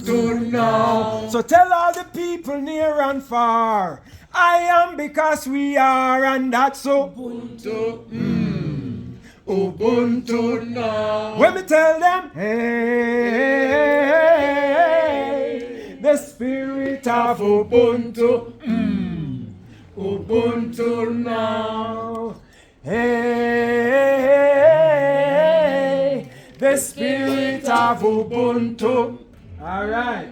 Ubuntu now. So tell all the people near and far, I am because we are, and that's Ubuntu. Ubuntu now. When me tell them, hey, the spirit of Ubuntu. Ubuntu now. Hey, the spirit of Ubuntu. All right.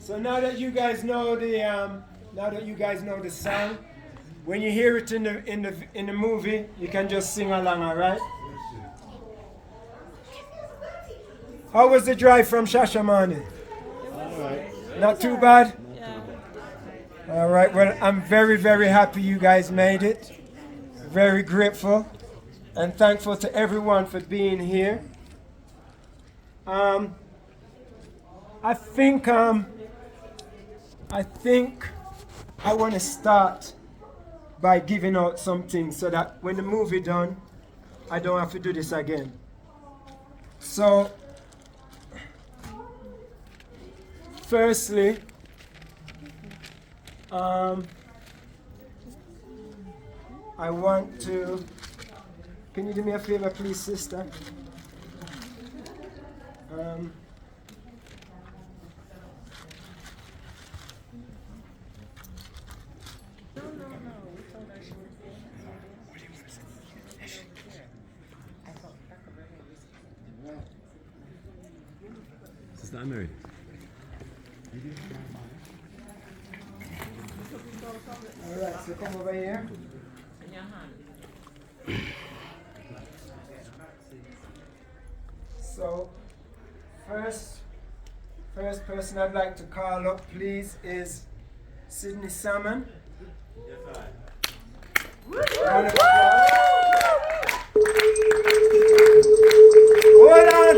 So now that you guys know the song, when you hear it in the movie, you can just sing along. All right. How was the drive from Shashamane? Not too bad? All right, well, I'm very, very happy you guys made it. Very grateful and thankful to everyone for being here. I think I want to start by giving out something so that when the movie done, I don't have to do this again. So, firstly, I want to, can you do me a favor, please, sister? Sister, I'm married. All right, so come over here. So, first person I'd like to call up, please, is Sydney Salmon. Round of applause. Hold on.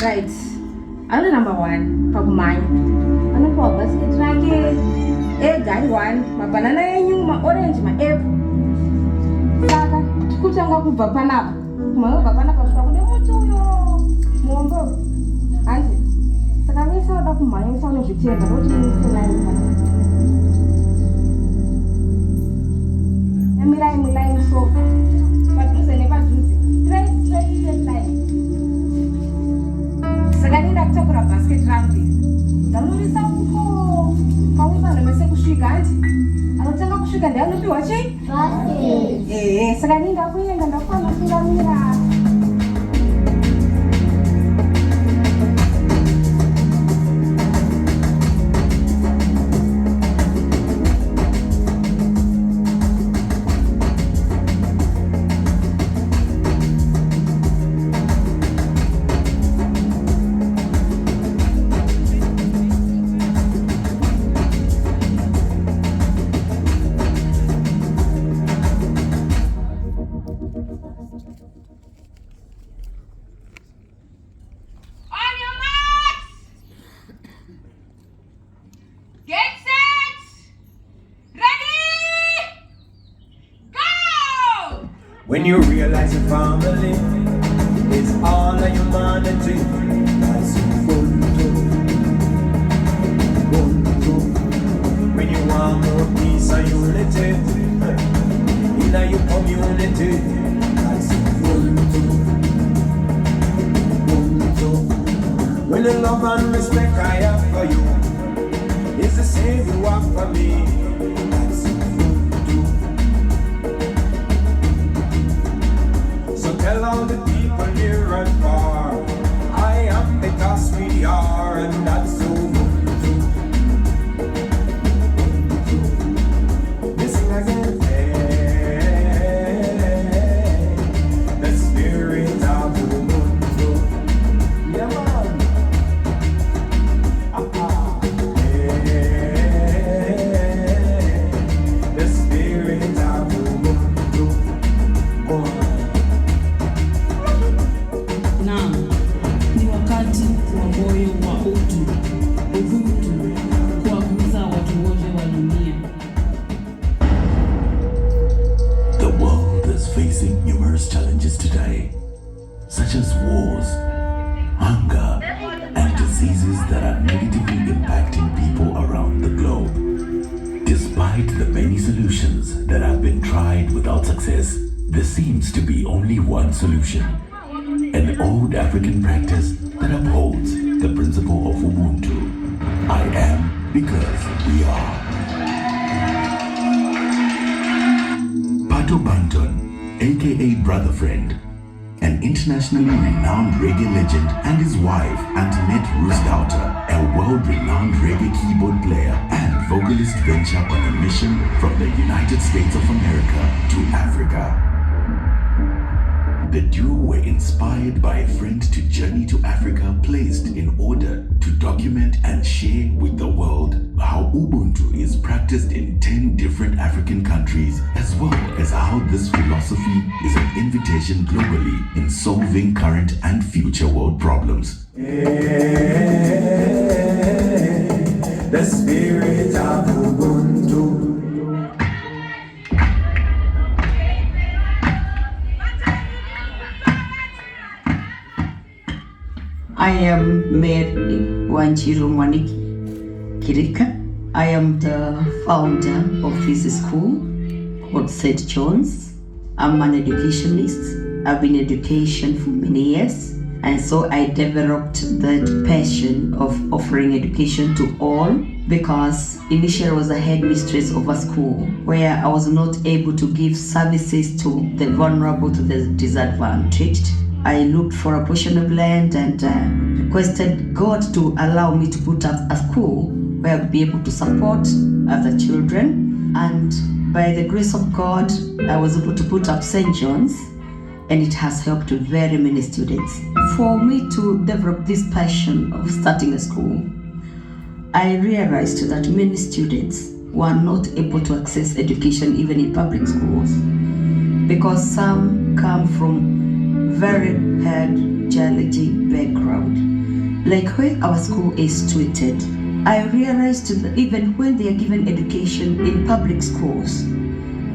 Right. Ano number one, pag mine. Ano po, basket racket. Guy one, mabanana yan yung ma-orange, ma-F. Saka, kuchanga kubapanap. Kumabapanap, ako na mo chuyo. Mwombo. Anji. Saka may sa daw kumain, sa ano siya, pero siya sa lain pa. Yan milay so. Pag-juice, never juice. Straight line. Sagani ndakutsa kura basket rangu ndanorisa uko pauva nomese kusvika anti anotanga kusvika ndianopiwa chei sagani ndakuenda ndakwana kungamira When you realize your family is all of humanity, that's Ubuntu. Ubuntu. love and respect I have for you is the same you have for me. That's Ubuntu. So tell all the people near and far, I am because we are, and that's Ubuntu. Listen again. The spirit of Ubuntu. Yeah, man. The spirit of Ubuntu. Naam, ni wakati wa moyo wa utu, Ubuntu, kuwaguza watu wote wa dunia. The world is facing numerous challenges today, such as wars, hunger, and diseases that are negatively impacting people around the globe. Despite the many solutions that have been tried without success, there seems to be only one solution, an old African practice that upholds the principle of Ubuntu. I am because we are. Pato Banton, aka Brother Friend, an internationally renowned reggae legend, and his wife, Antoinette Roosdoughter, a world-renowned reggae keyboard player and vocalist, venture on a mission from the United States of America to Africa. The duo were inspired by a friend to journey to Africa, placed in order to document and share with the world how Ubuntu is practiced in 10 different African countries, as well as how this philosophy is an invitation globally in solving current and future world problems. The spirit of Ubuntu. I am Mary Wanjiru Mwaniki Kirika. I am the founder of this school called St. John's. I'm an educationist. I've been in education for many years, and so I developed that passion of offering education to all, because initially I was a headmistress of a school where I was not able to give services to the vulnerable, to the disadvantaged. I looked for a portion of land and requested God to allow me to put up a school where I would be able to support other children. And by the grace of God, I was able to put up St. John's, and it has helped very many students. For me to develop this passion of starting a school, I realized that many students were not able to access education even in public schools, because some come from very hard, challenging background. Like where our school is situated, I realized that even when they are given education in public schools,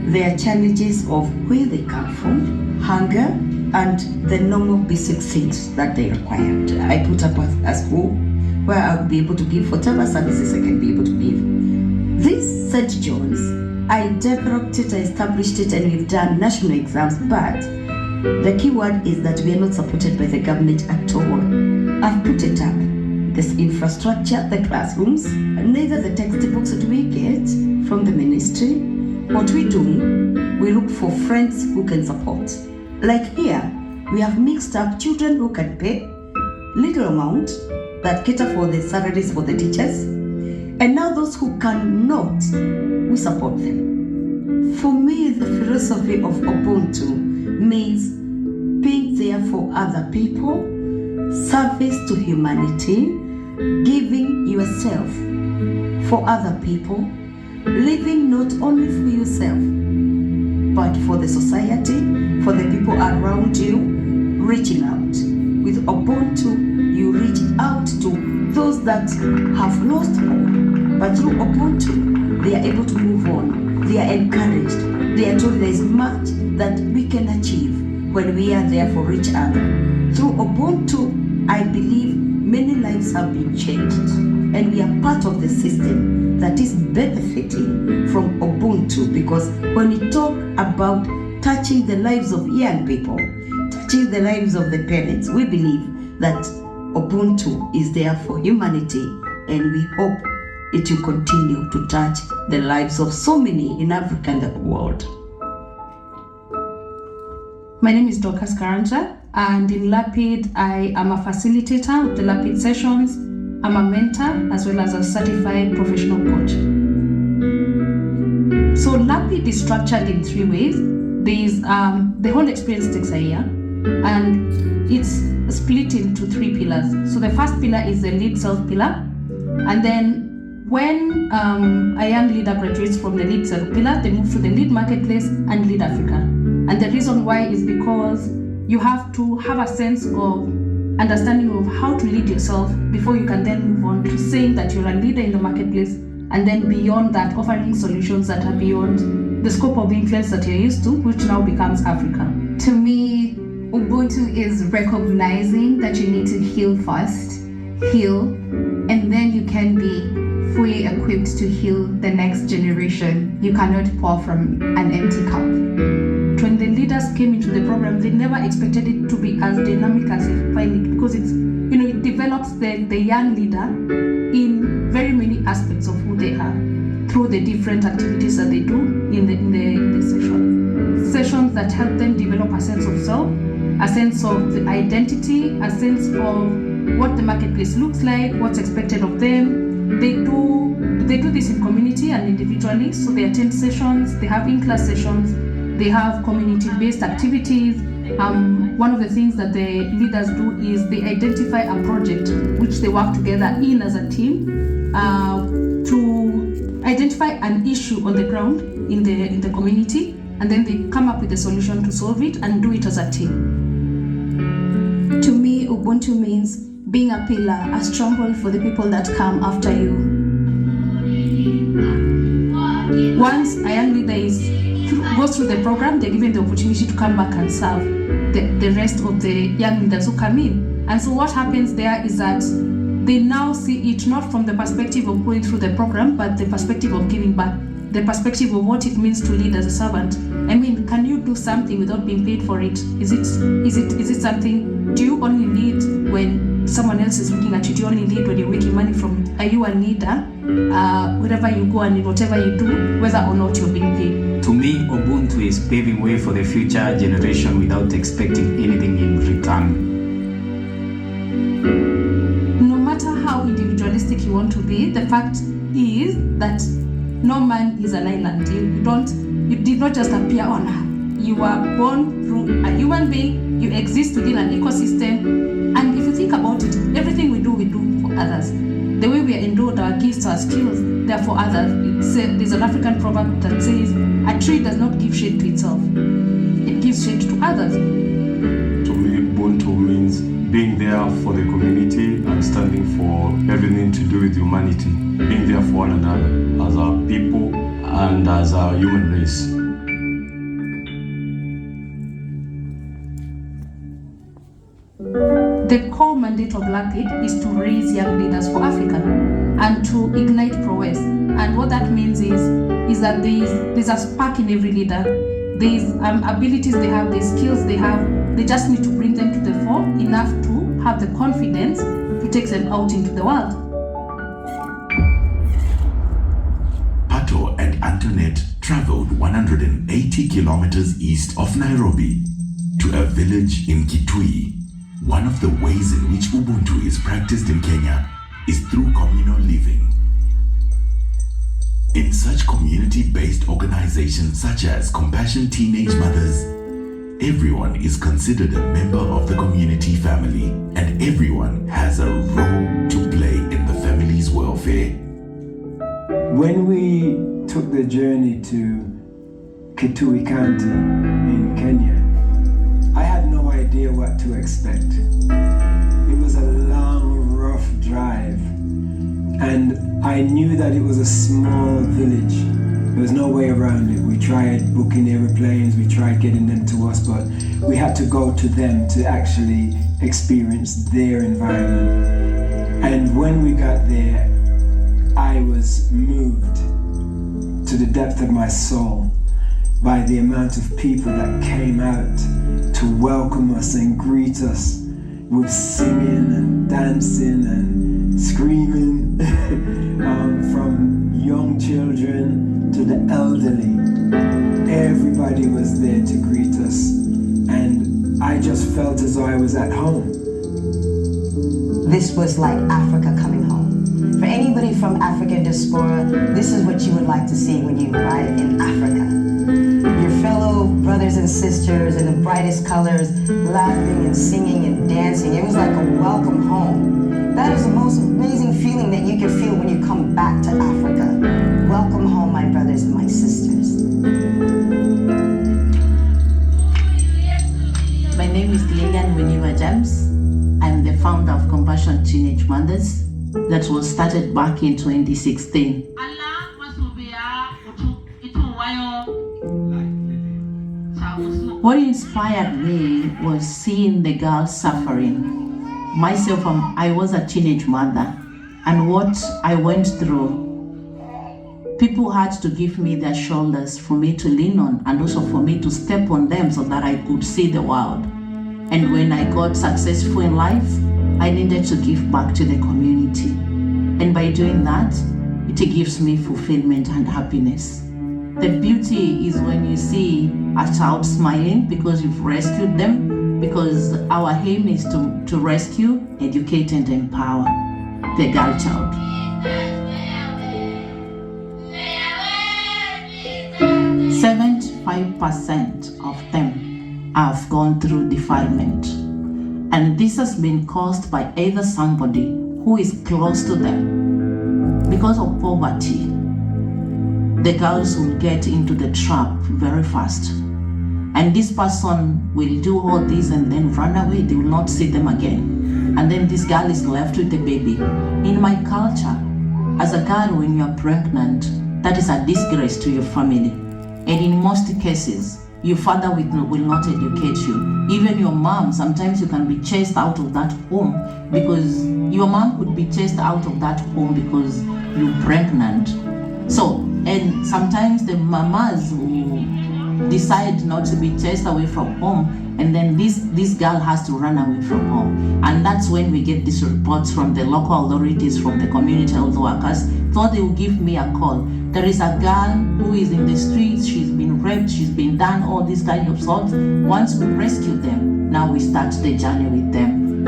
there are challenges of where they come from, hunger, and the normal basic things that they require. I put up a school where I would be able to give whatever services I can be able to give. This St. John's, I developed it, I established it, and we've done national exams, but the key word is that we are not supported by the government at all. I've put it up. This infrastructure, the classrooms, neither the textbooks that we get from the ministry. What we do, we look for friends who can support. Like here, we have mixed up children who can pay little amount that cater for the salaries for the teachers, and now those who cannot, we support them. For me, the philosophy of Ubuntu means being there for other people, service to humanity, giving yourself for other people, living not only for yourself, but for the society, for the people around you, reaching out. With Ubuntu, you reach out to those that have lost hope, but through Ubuntu, they are able to move on. They are encouraged. They are told there is much that we can achieve when we are there for each other. Through Ubuntu, I believe many lives have been changed, and we are part of the system that is benefiting from Ubuntu, because when we talk about touching the lives of young people, touching the lives of the parents, we believe that Ubuntu is there for humanity, and we hope it will continue to touch the lives of so many in Africa and the world. My name is Dorcas Karanja, and in Lapid, I am a facilitator of the Lapid sessions. I'm a mentor as well as a certified professional coach. So Lapid is structured in 3 ways. There's the whole experience takes a year, and it's split into 3 pillars. So the first pillar is the lead self pillar, and then when a young leader graduates from the lead self pillar, they move to the lead marketplace and lead Africa. And the reason why is because you have to have a sense of understanding of how to lead yourself before you can then move on to saying that you're a leader in the marketplace, and then beyond that, offering solutions that are beyond the scope of influence that you're used to, which now becomes Africa. To me, Ubuntu is recognizing that you need to heal first, heal, and then you can be fully equipped to heal the next generation. You cannot pour from an empty cup. When the leaders came into the program, they never expected it to be as dynamic as they find it, because it's, it develops the young leader in very many aspects of who they are through the different activities that they do in the sessions that help them develop a sense of self, a sense of the identity, a sense of what the marketplace looks like, what's expected of them. They do this in community and individually, so they attend sessions, they have in-class sessions, they have community-based activities. One of the things that the leaders do is they identify a project which they work together in as a team to identify an issue on the ground in the community, and then they come up with a solution to solve it and do it as a team. To me, Ubuntu means being a pillar, a stronghold for the people that come after you. Once a young leader goes through the program, they're given the opportunity to come back and serve the rest of the young leaders who come in. And so what happens there is that they now see it not from the perspective of going through the program, but the perspective of giving back, the perspective of what it means to lead as a servant. I mean, can you do something without being paid for it? Is it something? Do you only lead when someone else is looking at you? Do you only lead when you're making money from? Are you a leader wherever you go and whatever you do, whether or not you're being paid? To me, Ubuntu is paving way for the future generation without expecting anything in return. No matter how individualistic you want to be, the fact is that no man is an island. You did not just appear on Earth. You were born through a human being. You exist within an ecosystem. And if you think about it, everything we do for others. The way we are endowed, our gifts, our skills, they are for others. There's an African proverb that says, a tree does not give shade to itself. It gives shade to others. To me, Ubuntu means being there for the community and standing for everything to do with humanity. Being there for one another as our people and as our human race. The core mandate of LAPID is to raise young leaders for Africa and to ignite prowess. And what that means is that there's a spark in every leader. There's abilities they have, there's skills they have. They just need to bring them to the fore enough to have the confidence to take them out into the world. Pato and Antoinette traveled 180 kilometers east of Nairobi to a village in Kitui. One of the ways in which Ubuntu is practiced in Kenya is through communal living. In such community-based organizations such as Compassion Teenage Mothers, everyone is considered a member of the community family, and everyone has a role to play in the family's welfare. When we took the journey to Kitui County in Kenya, I had no idea what to expect. It was a long, rough drive, and I knew that it was a small village. There was no way around it. We tried booking airplanes, we tried getting them to us, but we had to go to them to actually experience their environment. And when we got there, I was moved to the depth of my soul by the amount of people that came out to welcome us and greet us with singing and dancing and screaming, from young children to the elderly. Everybody was there to greet us, and I just felt as though I was at home. This was like Africa coming home. For anybody from African diaspora, this is what you would like to see when you arrive in Africa. Your fellow brothers and sisters in the brightest colors, laughing and singing and dancing. It was like a welcome home. That is the most amazing feeling that you can feel when you come back to Africa. Welcome home, my brothers and my sisters. My name is Lilian Winiwa James. I'm the founder of Compassion Teenage Mothers that was started back in 2016. What inspired me was seeing the girls suffering. Myself, I was a teenage mother, and what I went through, people had to give me their shoulders for me to lean on, and also for me to step on them so that I could see the world. And when I got successful in life, I needed to give back to the community. And by doing that, it gives me fulfillment and happiness. The beauty is when you see a child smiling because you've rescued them, because our aim is to rescue, educate, and empower the girl child. 75% of them have gone through defilement. And this has been caused by either somebody who is close to them. Because of poverty, the girls will get into the trap very fast. And this person will do all this and then run away. They will not see them again. And then this girl is left with the baby. In my culture, as a girl, when you are pregnant, that is a disgrace to your family. And in most cases, your father will not educate you. Even your mom, sometimes you can be chased out of that home because your mom could be chased out of that home because you're pregnant. So, and sometimes the mamas who decide not to be chased away from home, and then this girl has to run away from home. And that's when we get these reports from the local authorities, from the community health workers. So they will give me a call. There is a girl who is in the streets, she's been raped, she's been done all these kind of sorts. Once we rescue them, now we start the journey with them.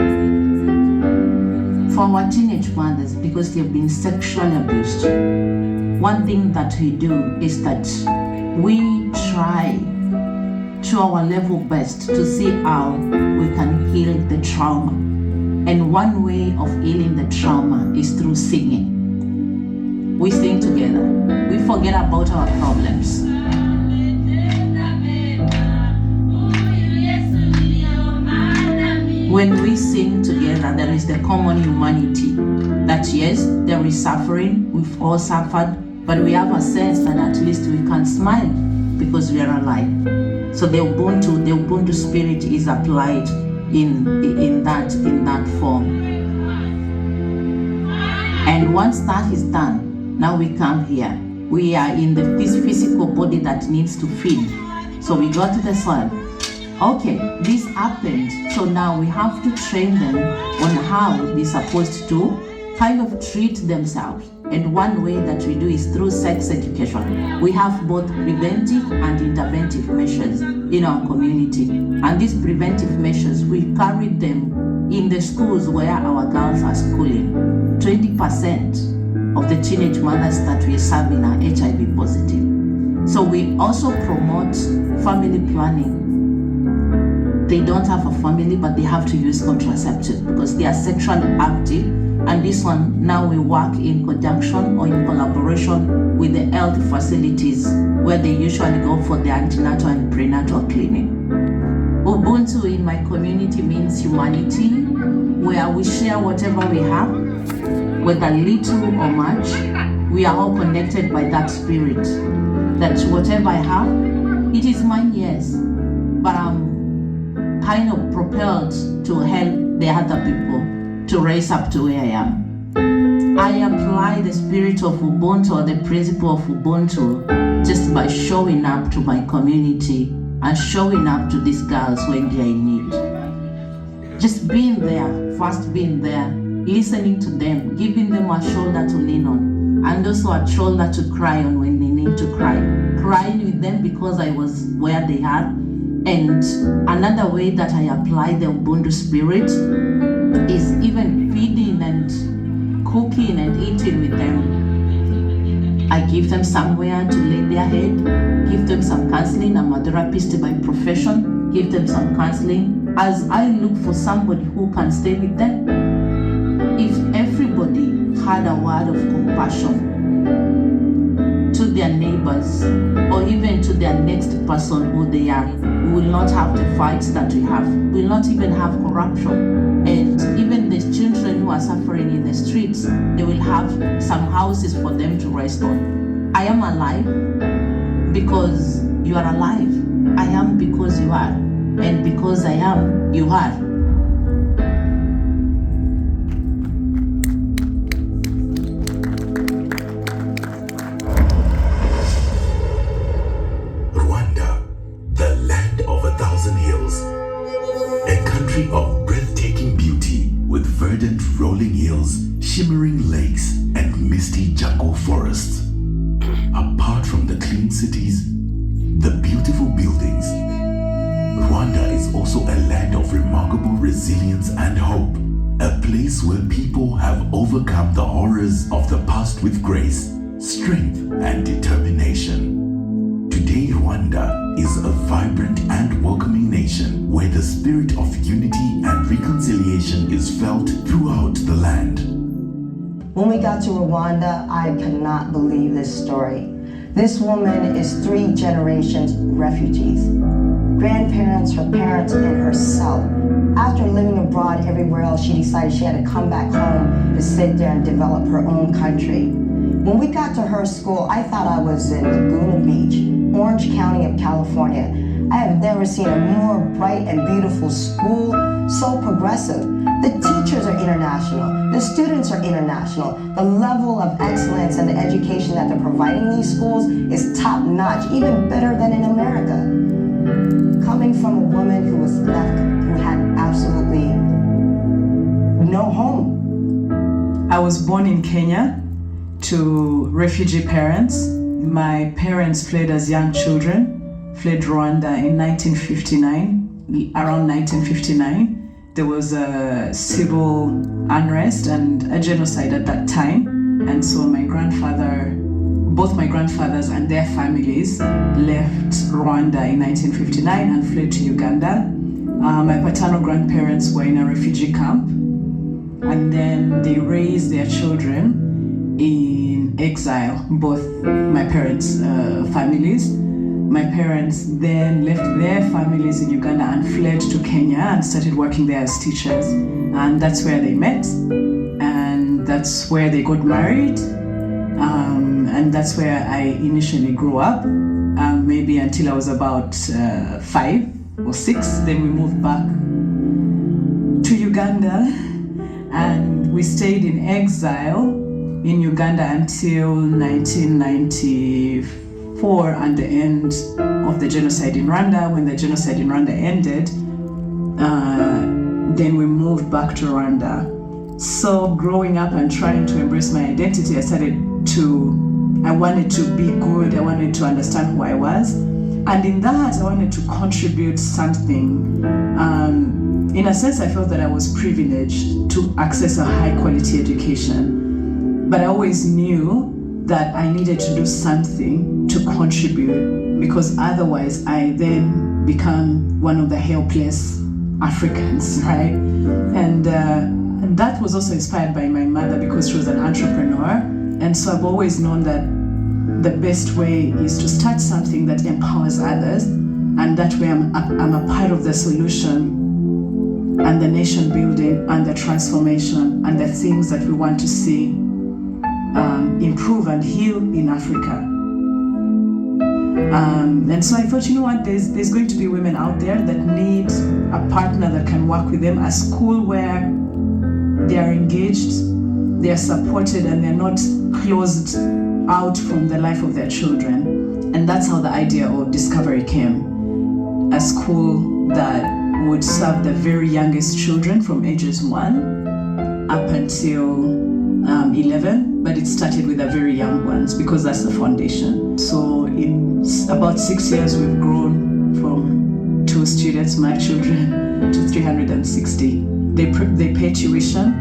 For our teenage mothers, because they've been sexually abused, one thing that we do is that we try to our level best to see how we can heal the trauma. And one way of healing the trauma is through singing. We sing together. We forget about our problems. When we sing together, there is the common humanity. That yes, there is suffering, we've all suffered, but we have a sense that at least we can smile because we are alive. So the Ubuntu spirit is applied in that form. And once that is done, now we come here. We are in the physical body that needs to feed. So we go to the soil. Okay, this happened. So now we have to train them on how they're supposed to kind of treat themselves. And one way that we do is through sex education. We have both preventive and interventive measures in our community. And these preventive measures, we carry them in the schools where our girls are schooling. 20% of the teenage mothers that we serve in are HIV positive. So we also promote family planning. They don't have a family, but they have to use contraceptive because they are sexually active. And this one, now we work in conjunction or in collaboration with the health facilities where they usually go for the antenatal and prenatal clinic. Ubuntu in my community means humanity, where we share whatever we have, whether little or much. We are all connected by that spirit, that whatever I have, it is mine, yes, but I'm kind of propelled to help the other people to raise up to where I am. I apply the spirit of Ubuntu or the principle of Ubuntu just by showing up to my community and showing up to these girls when they are in need. just being there, first being there, listening to them, giving them a shoulder to lean on, and also a shoulder to cry on when they need to cry. Crying with them because I was where they are. And another way that I apply the Ubuntu spirit is even feeding and cooking and eating with them. I give them somewhere to lay their head, give them some counseling. I'm a therapist by profession, give them some counseling as I look for somebody who can stay with them. If everybody had a word of compassion to their neighbors or even to their next person who they are, we will not have the fights that we have. We will not even have corruption. And even the children who are suffering in the streets, they will have some houses for them to rest on. I am alive because you are alive. I am because you are. And because I am, you are. Of breathtaking beauty with verdant rolling hills, shimmering lakes, and misty jungle forests. Apart from the clean cities, the beautiful buildings, Rwanda is also a land of remarkable resilience and hope, a place where people have overcome the horrors of the past with grace, strength, and determination. Today, Rwanda is a vibrant and welcoming nation where the spirit of unity and reconciliation is felt throughout the land. When we got to Rwanda, I cannot believe this story. This woman is 3 generations refugees. Grandparents, her parents, and herself. After living abroad everywhere else, she decided she had to come back home to sit there and develop her own country. When we got to her school, I thought I was in Laguna Beach, Orange County of California. I have never seen a more bright and beautiful school, so progressive. The teachers are international, the students are international. The level of excellence and the education that they're providing in these schools is top notch, even better than in America. Coming from a woman who was left, who had absolutely no home. I was born in Kenya to refugee parents. My parents fled as young children, fled Rwanda in 1959, around 1959. There was a civil unrest and a genocide at that time. And so both my grandfathers and their families left Rwanda in 1959 and fled to Uganda. My paternal grandparents were in a refugee camp, and then they raised their children in exile, both my parents' families. My parents then left their families in Uganda and fled to Kenya and started working there as teachers. And that's where they met, and that's where they got married, and that's where I initially grew up, maybe until I was about 5 or 6. Then we moved back to Uganda, and we stayed in exile in Uganda until 1994 and the end of the genocide in Rwanda. When the genocide in Rwanda ended, then we moved back to Rwanda. So growing up and trying to embrace my identity, I wanted to be good, I wanted to understand who I was. And in that, I wanted to contribute something. In a sense, I felt that I was privileged to access a high quality education. But I always knew that I needed to do something to contribute, because otherwise I then become one of the helpless Africans, right? And that was also inspired by my mother, because she was an entrepreneur. And so I've always known that the best way is to start something that empowers others, and that way I'm a part of the solution and the nation building and the transformation and the things that we want to see improve and heal in Africa. And so I thought, you know what, there's going to be women out there that need a partner that can work with them, a school where they are engaged, they are supported, and they're not closed out from the life of their children. And that's how the idea of Discovery came. A school that would serve the very youngest children from ages 1 up until 11, but it started with the very young ones because that's the foundation. So in about 6 years, we've grown from 2 students, my children, to 360. They pay tuition.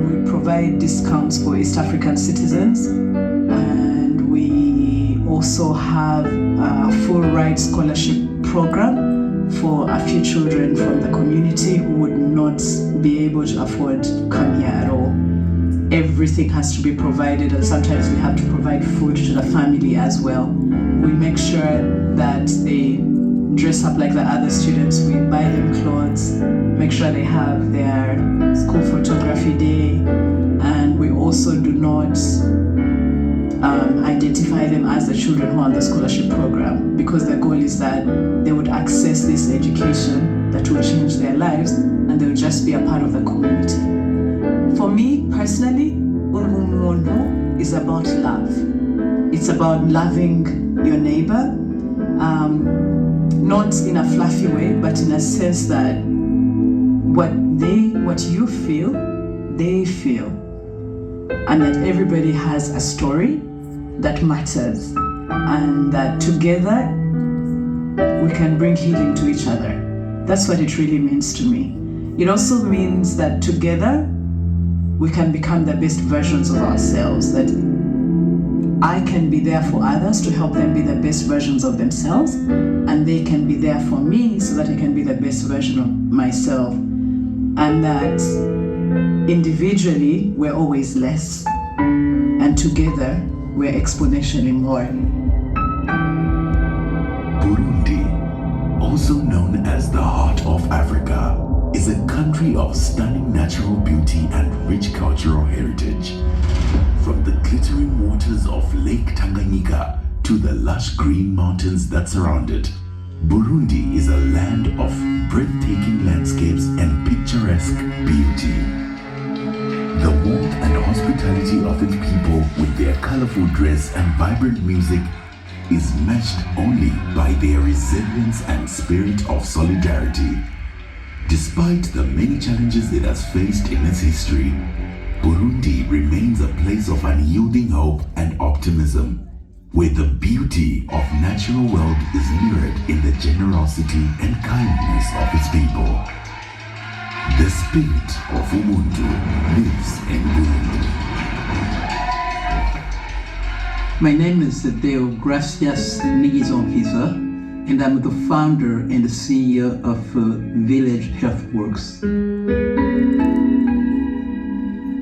We provide discounts for East African citizens, and we also have a full ride scholarship program for a few children from the community who would not be able to afford to come here at all. Everything has to be provided, and sometimes we have to provide food to the family as well. We make sure that they dress up like the other students. We buy them clothes, make sure they have their school photography day, and we also do not identify them as the children who are on the scholarship program, because the goal is that they would access this education that will change their lives, and they will just be a part of the community. For me personally, Ubuntu is about love. It's about loving your neighbor, not in a fluffy way, but in a sense that what you feel, they feel, and that everybody has a story that matters, and that together we can bring healing to each other. That's what it really means to me. It also means that together we can become the best versions of ourselves, that I can be there for others to help them be the best versions of themselves, and they can be there for me so that I can be the best version of myself. And that individually we're always less, and together we're exponentially more. Burundi, also known as the heart of Africa, is a country of stunning natural beauty and rich cultural heritage. From the glittering waters of Lake Tanganyika to the lush green mountains that surround it, Burundi is a land of breathtaking landscapes and picturesque beauty. The warmth and hospitality of its people, with their colorful dress and vibrant music, is matched only by their resilience and spirit of solidarity. Despite the many challenges it has faced in its history, Burundi remains a place of unyielding hope and optimism, where the beauty of natural world is mirrored in the generosity and kindness of its people. The spirit of Ubuntu lives in Burundi. My name is Deo Gracias Nigizonkiza, and I'm the founder and the CEO of Village Healthworks.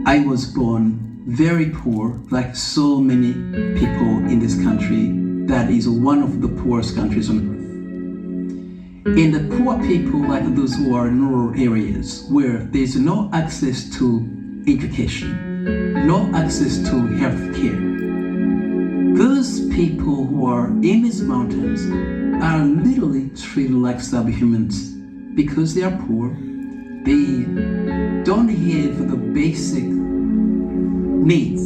I was born very poor, like so many people in this country. That is one of the poorest countries on earth. And the poor people, like those who are in rural areas, where there's no access to education, no access to health care. Those people who are in these mountains are literally treated like subhumans because they are poor. They don't have the basic needs.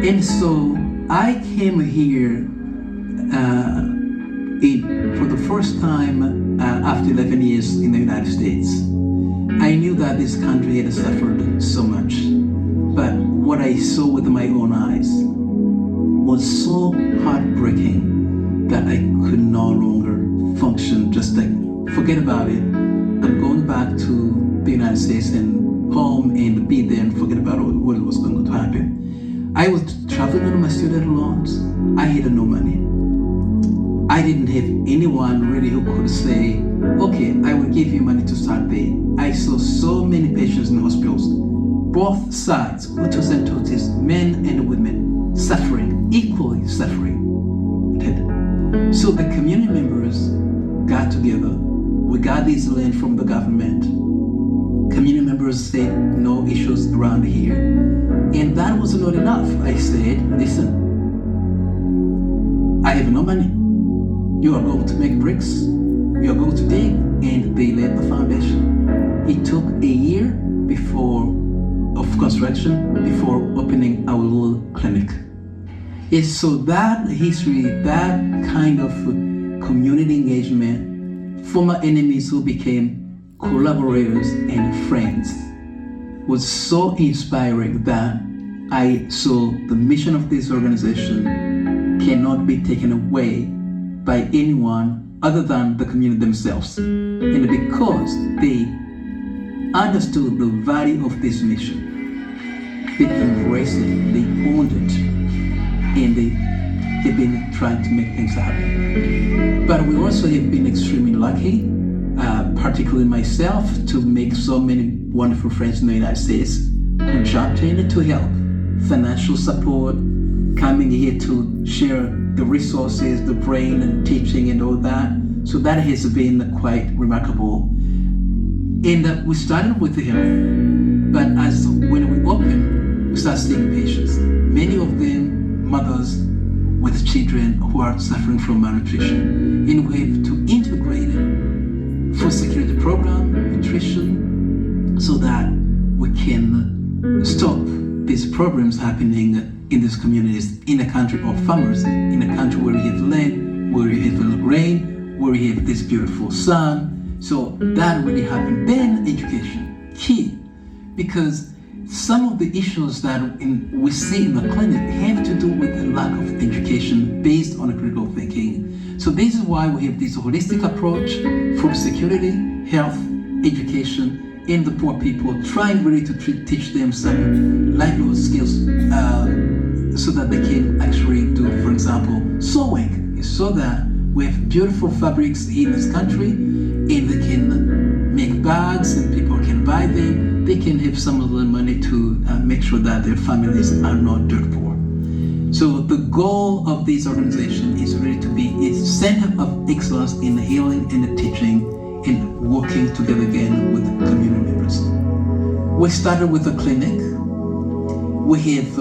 And so I came here for the first time after 11 years in the United States. I knew that this country had suffered so much, but what I saw with my own eyes was so heartbreaking that I could no longer function. Just like, forget about it. I'm going back to the United States and home and be there and forget about what was going to happen. I was traveling on my student loans. I had no money. I didn't have anyone really who could say, okay, I will give you money to start paying. I saw so many patients in hospitals, both sides, Hutus and Tutsis, men and women, suffering, equally suffering. So the community members got together. We got this land from the government. Community members said no issues around here. And that was not enough. I said, listen, I have no money. You are going to make bricks. You are going to dig. And they laid the foundation. It took a year of construction before opening our little clinic. And so that history, that kind of community engagement former enemies who became collaborators and friends was so inspiring that I saw the mission of this organization cannot be taken away by anyone other than the community themselves. And because they understood the value of this mission, they embraced it, they owned it, and they've been trying to make things happen. But we also have been extremely lucky, particularly myself, to make so many wonderful friends in the United States who jumped in to help. Financial support, coming here to share the resources, the brain and teaching and all that. So that has been quite remarkable. And we started with the health, but as when we opened, we started seeing patients. Many of them mothers with children who are suffering from malnutrition. And we have to integrate food security program, nutrition, so that we can stop these problems happening in these communities, in a country of farmers, in a country where we have land, where we have rain, where we have this beautiful sun. So that really happened. Then education, key, because some of the issues that we see in the clinic have to do with the lack of education based on critical thinking. So this is why we have this holistic approach, food security, health, education, in the poor people, trying really to teach them some livelihood skills so that they can actually do, for example, sewing, so that we have beautiful fabrics in this country and they can make bags and people can buy them. They can have some of the money to make sure that their families are not dirt poor. So the goal of this organization is really to be a center of excellence in the healing and the teaching and working together again with community members. We started with a clinic. We have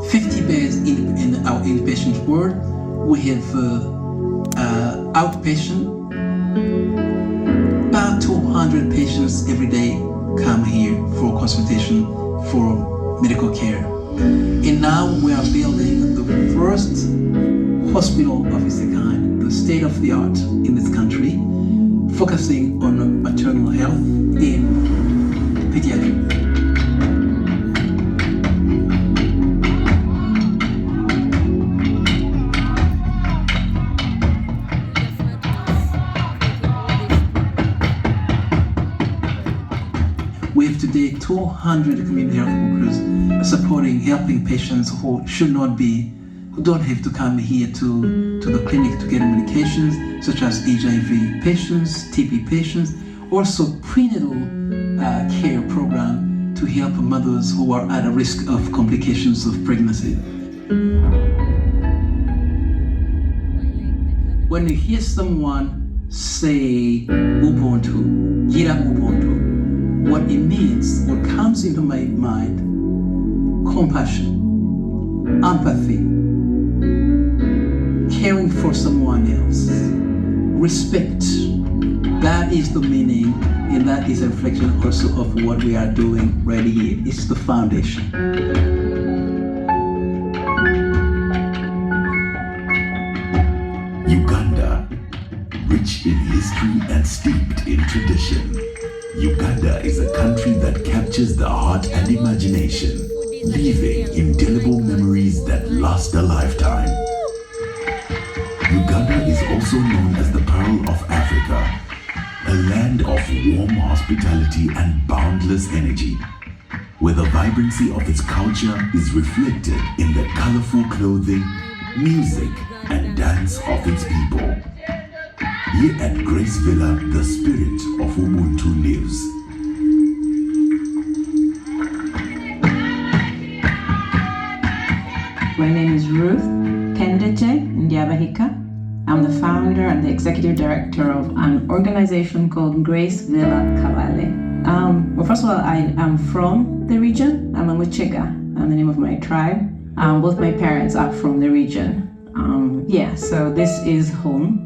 50 beds in our inpatient ward. We have outpatient. About 200 patients every day come here for consultation, for medical care. And now we are building the first hospital of its kind, the state of the art in this country, focusing on maternal health and pediatrics. We have today 200 community health workers supporting, helping patients who don't have to come here to the clinic to get medications, such as HIV patients, TB patients, also prenatal care program to help mothers who are at a risk of complications of pregnancy. When you hear someone say Ubuntu, Gira Ubuntu, what it means, what comes into my mind, compassion, empathy, caring for someone else, respect. That is the meaning, and that is a reflection also of what we are doing right here. It's the foundation. Uganda, rich in history and steeped in tradition. Uganda is a country that captures the heart and imagination, leaving indelible memories that last a lifetime. Uganda is also known as the Pearl of Africa, a land of warm hospitality and boundless energy, where the vibrancy of its culture is reflected in the colorful clothing, music, and dance of its people. Here at Grace Villa, the spirit of Ubuntu lives. My name is Ruth Kendeche Ndiabahika. I'm the founder and the executive director of an organization called Grace Villa Kabale. Well, first of all, I am from the region. I'm a Muchega. I'm the name of my tribe. Both my parents are from the region. So this is home.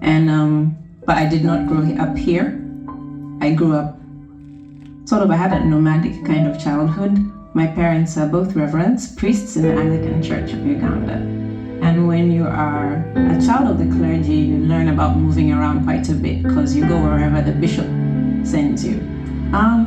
And but I did not grow up here. I grew up I had a nomadic kind of childhood. My parents are both reverends, priests in the Anglican Church of Uganda. And And when you are a child of the clergy, you learn about moving around quite a bit because you go wherever the bishop sends you.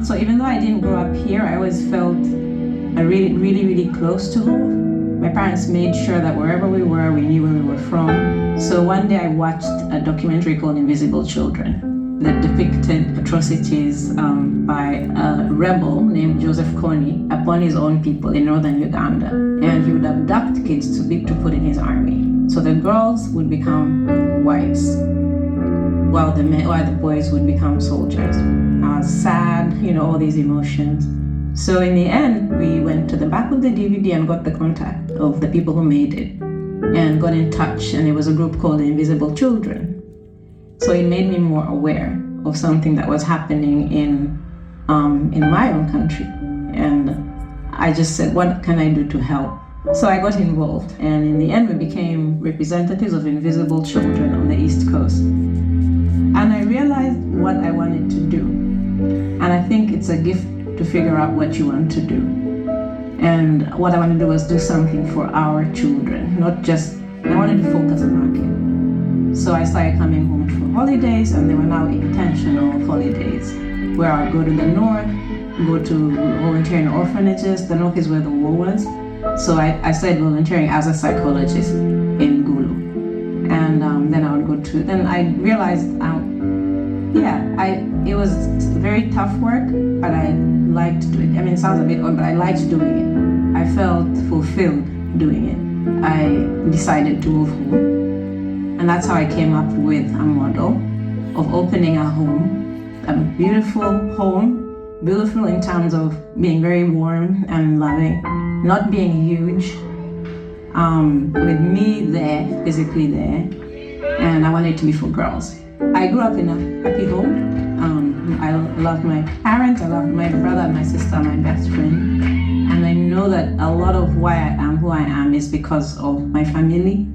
So even though I didn't grow up here, I always felt really close to home. My parents made sure that wherever we were, we knew where we were from. So one day I watched a documentary called Invisible Children that depicted atrocities by a rebel named Joseph Kony upon his own people in northern Uganda. And he would abduct kids to put in his army. So the girls would become wives, while the boys would become soldiers. I was sad, all these emotions. So in the end, we went to the back of the DVD and got the contact of the people who made it and got in touch, and it was a group called the Invisible Children. So it made me more aware of something that was happening in my own country. And I just said, what can I do to help? So I got involved, and in the end, we became representatives of Invisible Children on the East Coast. And I realized what I wanted to do. And I think it's a gift to figure out what you want to do. And what I wanted to do was do something for our children, not just, I wanted to focus on our kids. So I started coming home for holidays, and they were now intentional holidays, where I would go to the north, go to volunteer in orphanages. The north is where the war was. So I started volunteering as a psychologist in Gulu. And then I would go to, then I realized, it was very tough work, but I liked doing it. I mean, it sounds a bit odd, but I liked doing it. I felt fulfilled doing it. I decided to move home. And that's how I came up with a model of opening a home, a beautiful home, beautiful in terms of being very warm and loving, not being huge, with me there, physically there, and I wanted it to be for girls. I grew up in a happy home. I loved my parents, I loved my brother, my sister, my best friend. And I know that a lot of why I am who I am is because of my family.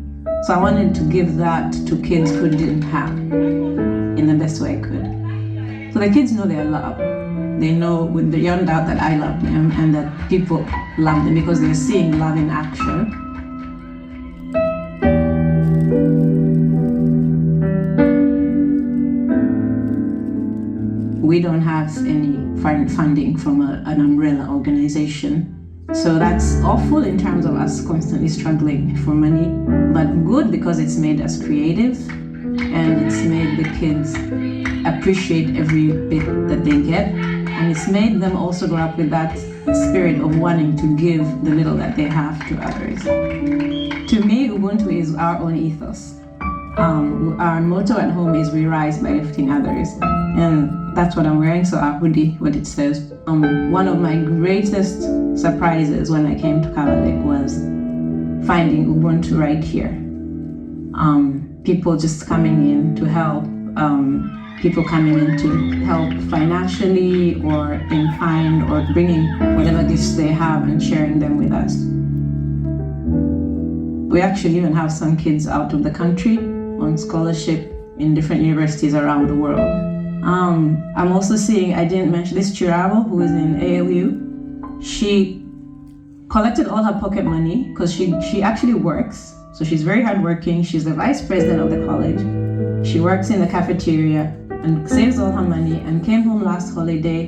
So I wanted to give that to kids who didn't have in the best way I could. So the kids know they're loved. They know beyond doubt that I love them and that people love them because they're seeing love in action. We don't have any funding from an umbrella organization. So that's awful in terms of us constantly struggling for money, but good because it's made us creative and it's made the kids appreciate every bit that they get. And it's made them also grow up with that spirit of wanting to give the little that they have to others. To me, Ubuntu is our own ethos. Our motto at home is we rise by lifting others. And that's what I'm wearing, so our hoodie, what it says. One of my greatest surprises when I came to Kavalek was finding Ubuntu right here. People just coming in to help, people coming in to help financially or in kind or bringing whatever gifts they have and sharing them with us. We actually even have some kids out of the country on scholarship in different universities around the world. I'm also seeing, I didn't mention this, Chirabo, who is in ALU. She collected all her pocket money because she actually works. So she's very hardworking. She's the vice president of the college. She works in the cafeteria and saves all her money and came home last holiday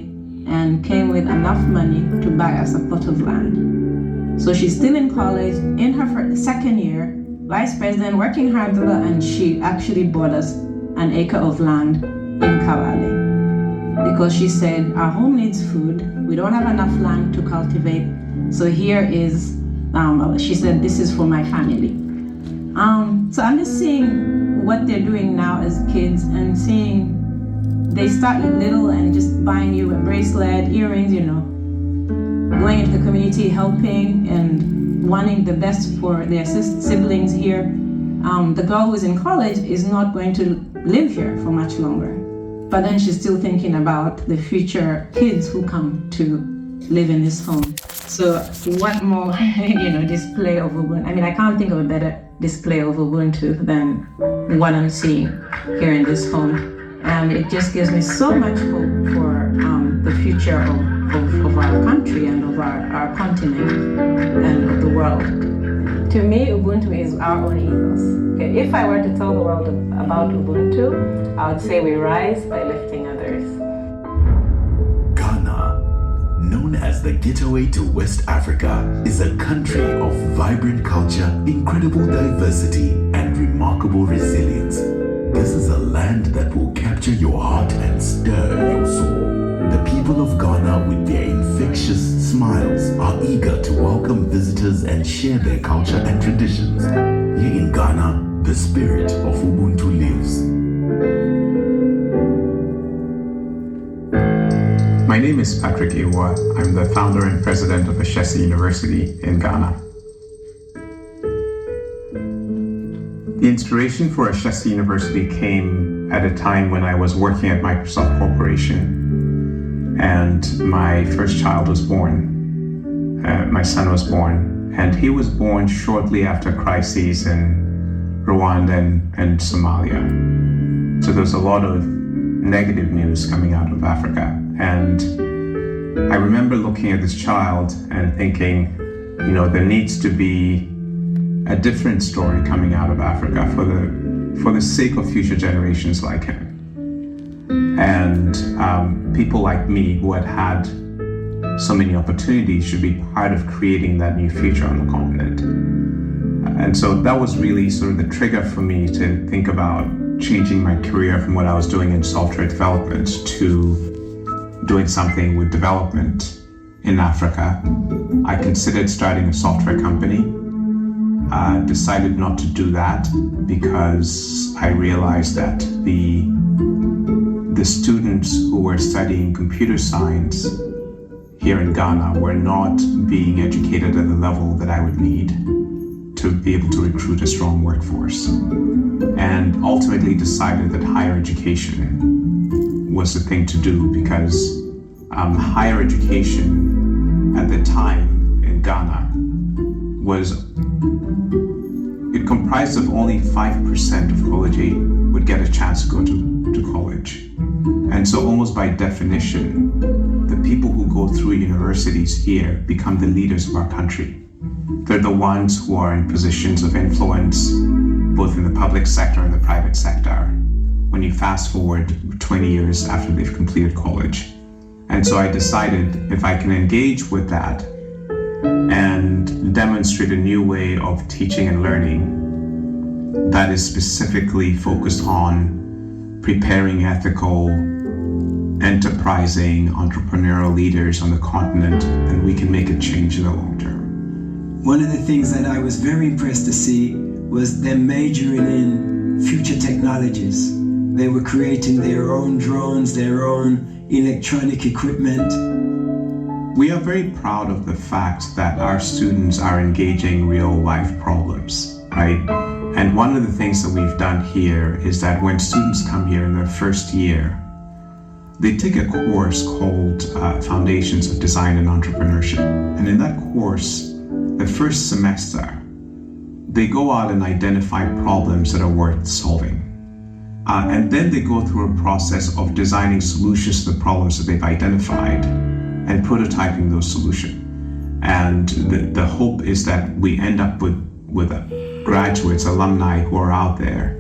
and came with enough money to buy us a plot of land. So she's still in college, in her second year, vice president, working hard, and she actually bought us an acre of land in Kawale because she said our home needs food, we don't have enough land to cultivate, so here is, she said, this is for my family. So I'm just seeing what they're doing now as kids and seeing they start little and just buying you a bracelet, earrings, going into the community, helping and wanting the best for their siblings here. The girl who's in college is not going to live here for much longer. But then she's still thinking about the future kids who come to live in this home. So what more, display of Ubuntu? I mean, I can't think of a better display of Ubuntu than what I'm seeing here in this home. And it just gives me so much hope for the future of our country and of our continent and of the world. To me, Ubuntu is our own ethos. Okay, if I were to tell the world about Ubuntu, I would say we rise by lifting others. Ghana, known as the gateway to West Africa, is a country of vibrant culture, incredible diversity, and remarkable resilience. This is a land that will capture your heart and stir your soul. The people of Ghana, with their infectious smiles, are eager to welcome visitors and share their culture and traditions. Here in Ghana, the spirit of Ubuntu lives. My name is Patrick Ewa. I'm the founder and president of Ashesi University in Ghana. The inspiration for Ashesi University came at a time when I was working at Microsoft Corporation and my first child was born. My son was born, and he was born shortly after crises in Rwanda and Somalia. So there's a lot of negative news coming out of Africa. And I remember looking at this child and thinking, there needs to be a different story coming out of Africa for the sake of future generations like him. And people like me who had so many opportunities should be part of creating that new future on the continent. And so that was really sort of the trigger for me to think about changing my career from what I was doing in software development to doing something with development in Africa. I considered starting a software company. Decided not to do that because I realized that the students who were studying computer science here in Ghana were not being educated at the level that I would need to be able to recruit a strong workforce. And ultimately decided that higher education was the thing to do because higher education at the time in Ghana it comprised of only 5% of college age would get a chance to go to college. And so almost by definition, the people who go through universities here become the leaders of our country. They're the ones who are in positions of influence, both in the public sector and the private sector, when you fast forward 20 years after they've completed college. And so I decided if I can engage with that and demonstrate a new way of teaching and learning that is specifically focused on preparing ethical, enterprising, entrepreneurial leaders on the continent, then we can make a change in the long term. One of the things that I was very impressed to see was them majoring in future technologies. They were creating their own drones, their own electronic equipment. We are very proud of the fact that our students are engaging real life problems, right? And one of the things that we've done here is that when students come here in their first year, they take a course called Foundations of Design and Entrepreneurship. And in that course, the first semester, they go out and identify problems that are worth solving. And then they go through a process of designing solutions to the problems that they've identified and prototyping those solutions. And the hope is that we end up with graduates, alumni who are out there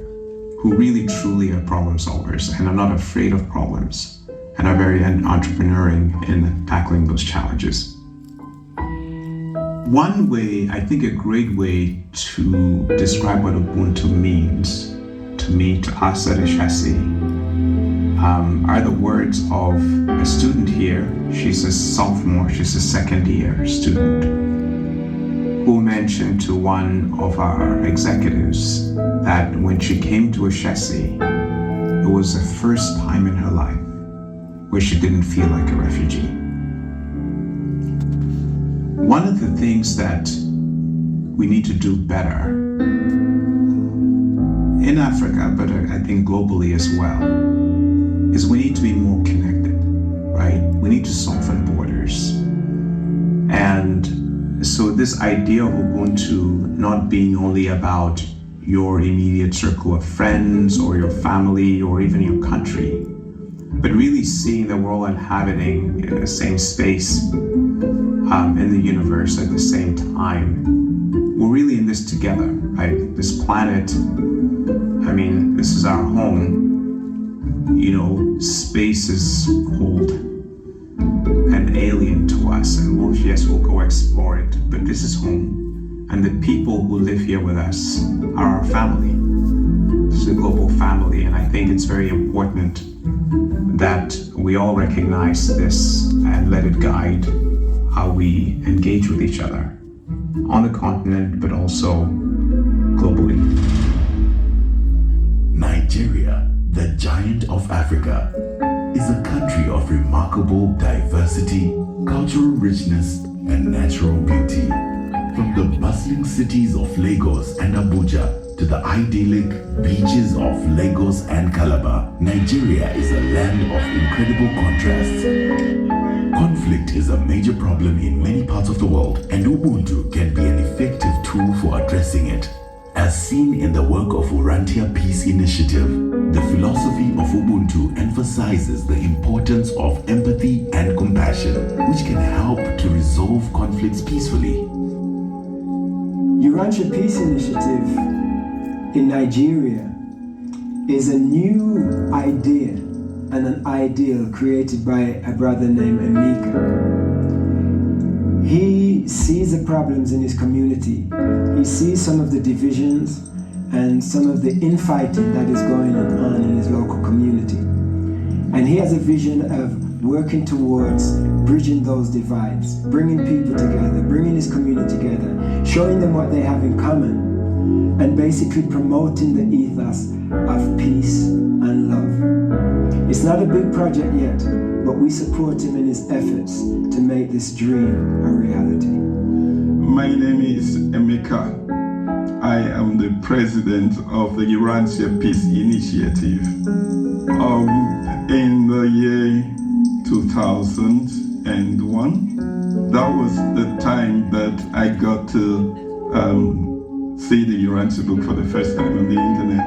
who really truly are problem solvers and are not afraid of problems and are very entrepreneuring in tackling those challenges. One way, I think a great way to describe what Ubuntu means to me, to us at Ashesi, are the words of a student here. She's a sophomore, she's a second year student, who mentioned to one of our executives that when she came to Ashesi, it was the first time in her life where she didn't feel like a refugee. One of the things that we need to do better in Africa, but I think globally as well, is we need to be more connected, right? We need to soften borders. And so this idea of Ubuntu not being only about your immediate circle of friends or your family or even your country, but really seeing that we're all inhabiting the same space in the universe at the same time. We're really in this this together. This planet, I mean, this is our home. You know, space is cold and alien to us, and we'll go explore it, but this is home. And the people who live here with us are our family. This is a global family, and I think it's very important that we all recognize this and let it guide how we engage with each other on the continent, but also globally. Nigeria, the giant of Africa, is a country of remarkable diversity, cultural richness, and natural beauty. From the bustling cities of Lagos and Abuja to the idyllic beaches of Lagos and Calabar, Nigeria is a land of incredible contrasts. Conflict is a major problem in many parts of the world, and Ubuntu can be an effective tool for addressing it. As seen in the work of Urantia Peace Initiative, the philosophy of Ubuntu emphasizes the importance of empathy and compassion, which can help to resolve conflicts peacefully. Urantia Peace Initiative in Nigeria is a new idea and an ideal created by a brother named Emeka. He sees the problems in his community. He sees some of the divisions and some of the infighting that is going on in his local community. And he has a vision of working towards bridging those divides, bringing people together, bringing his community together, showing them what they have in common, and basically promoting the ethos of peace and love. It's not a big project yet, but we support him in his efforts to make this dream a reality. My name is Emeka. I am the president of the Urantia Peace Initiative. In the year 2001, that was the time that I got to see the Urantia book for the first time on the internet.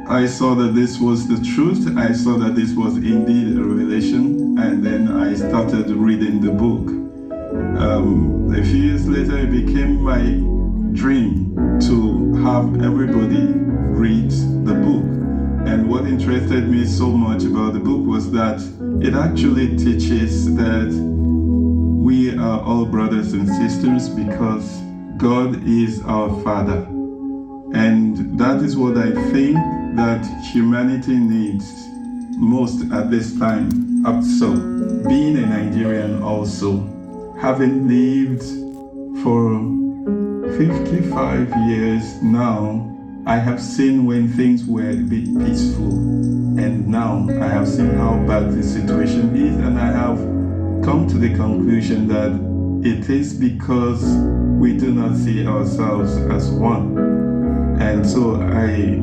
I saw that this was the truth. I saw that this was indeed a revelation, and then I started reading the book. A few years later, it became my dream to have everybody read the book. And what interested me so much about the book was that it actually teaches that we are all brothers and sisters because God is our Father. And that is what I think that humanity needs most at this time. So, being a Nigerian also, having lived for 55 years now, I have seen when things were a bit peaceful, and now I have seen how bad the situation is, and I have come to the conclusion that it is because we do not see ourselves as one. And so I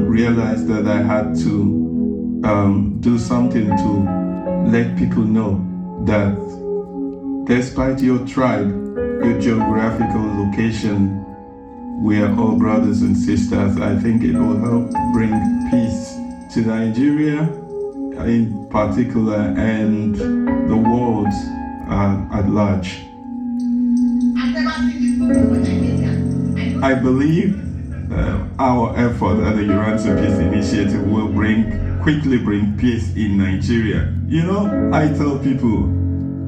realized that I had to do something to let people know that despite your tribe, your geographical location, we are all brothers and sisters. I think it will help bring peace to Nigeria in particular and the world at large. I believe our effort at the Urantia Peace Initiative will quickly bring peace in Nigeria. You know, I tell people,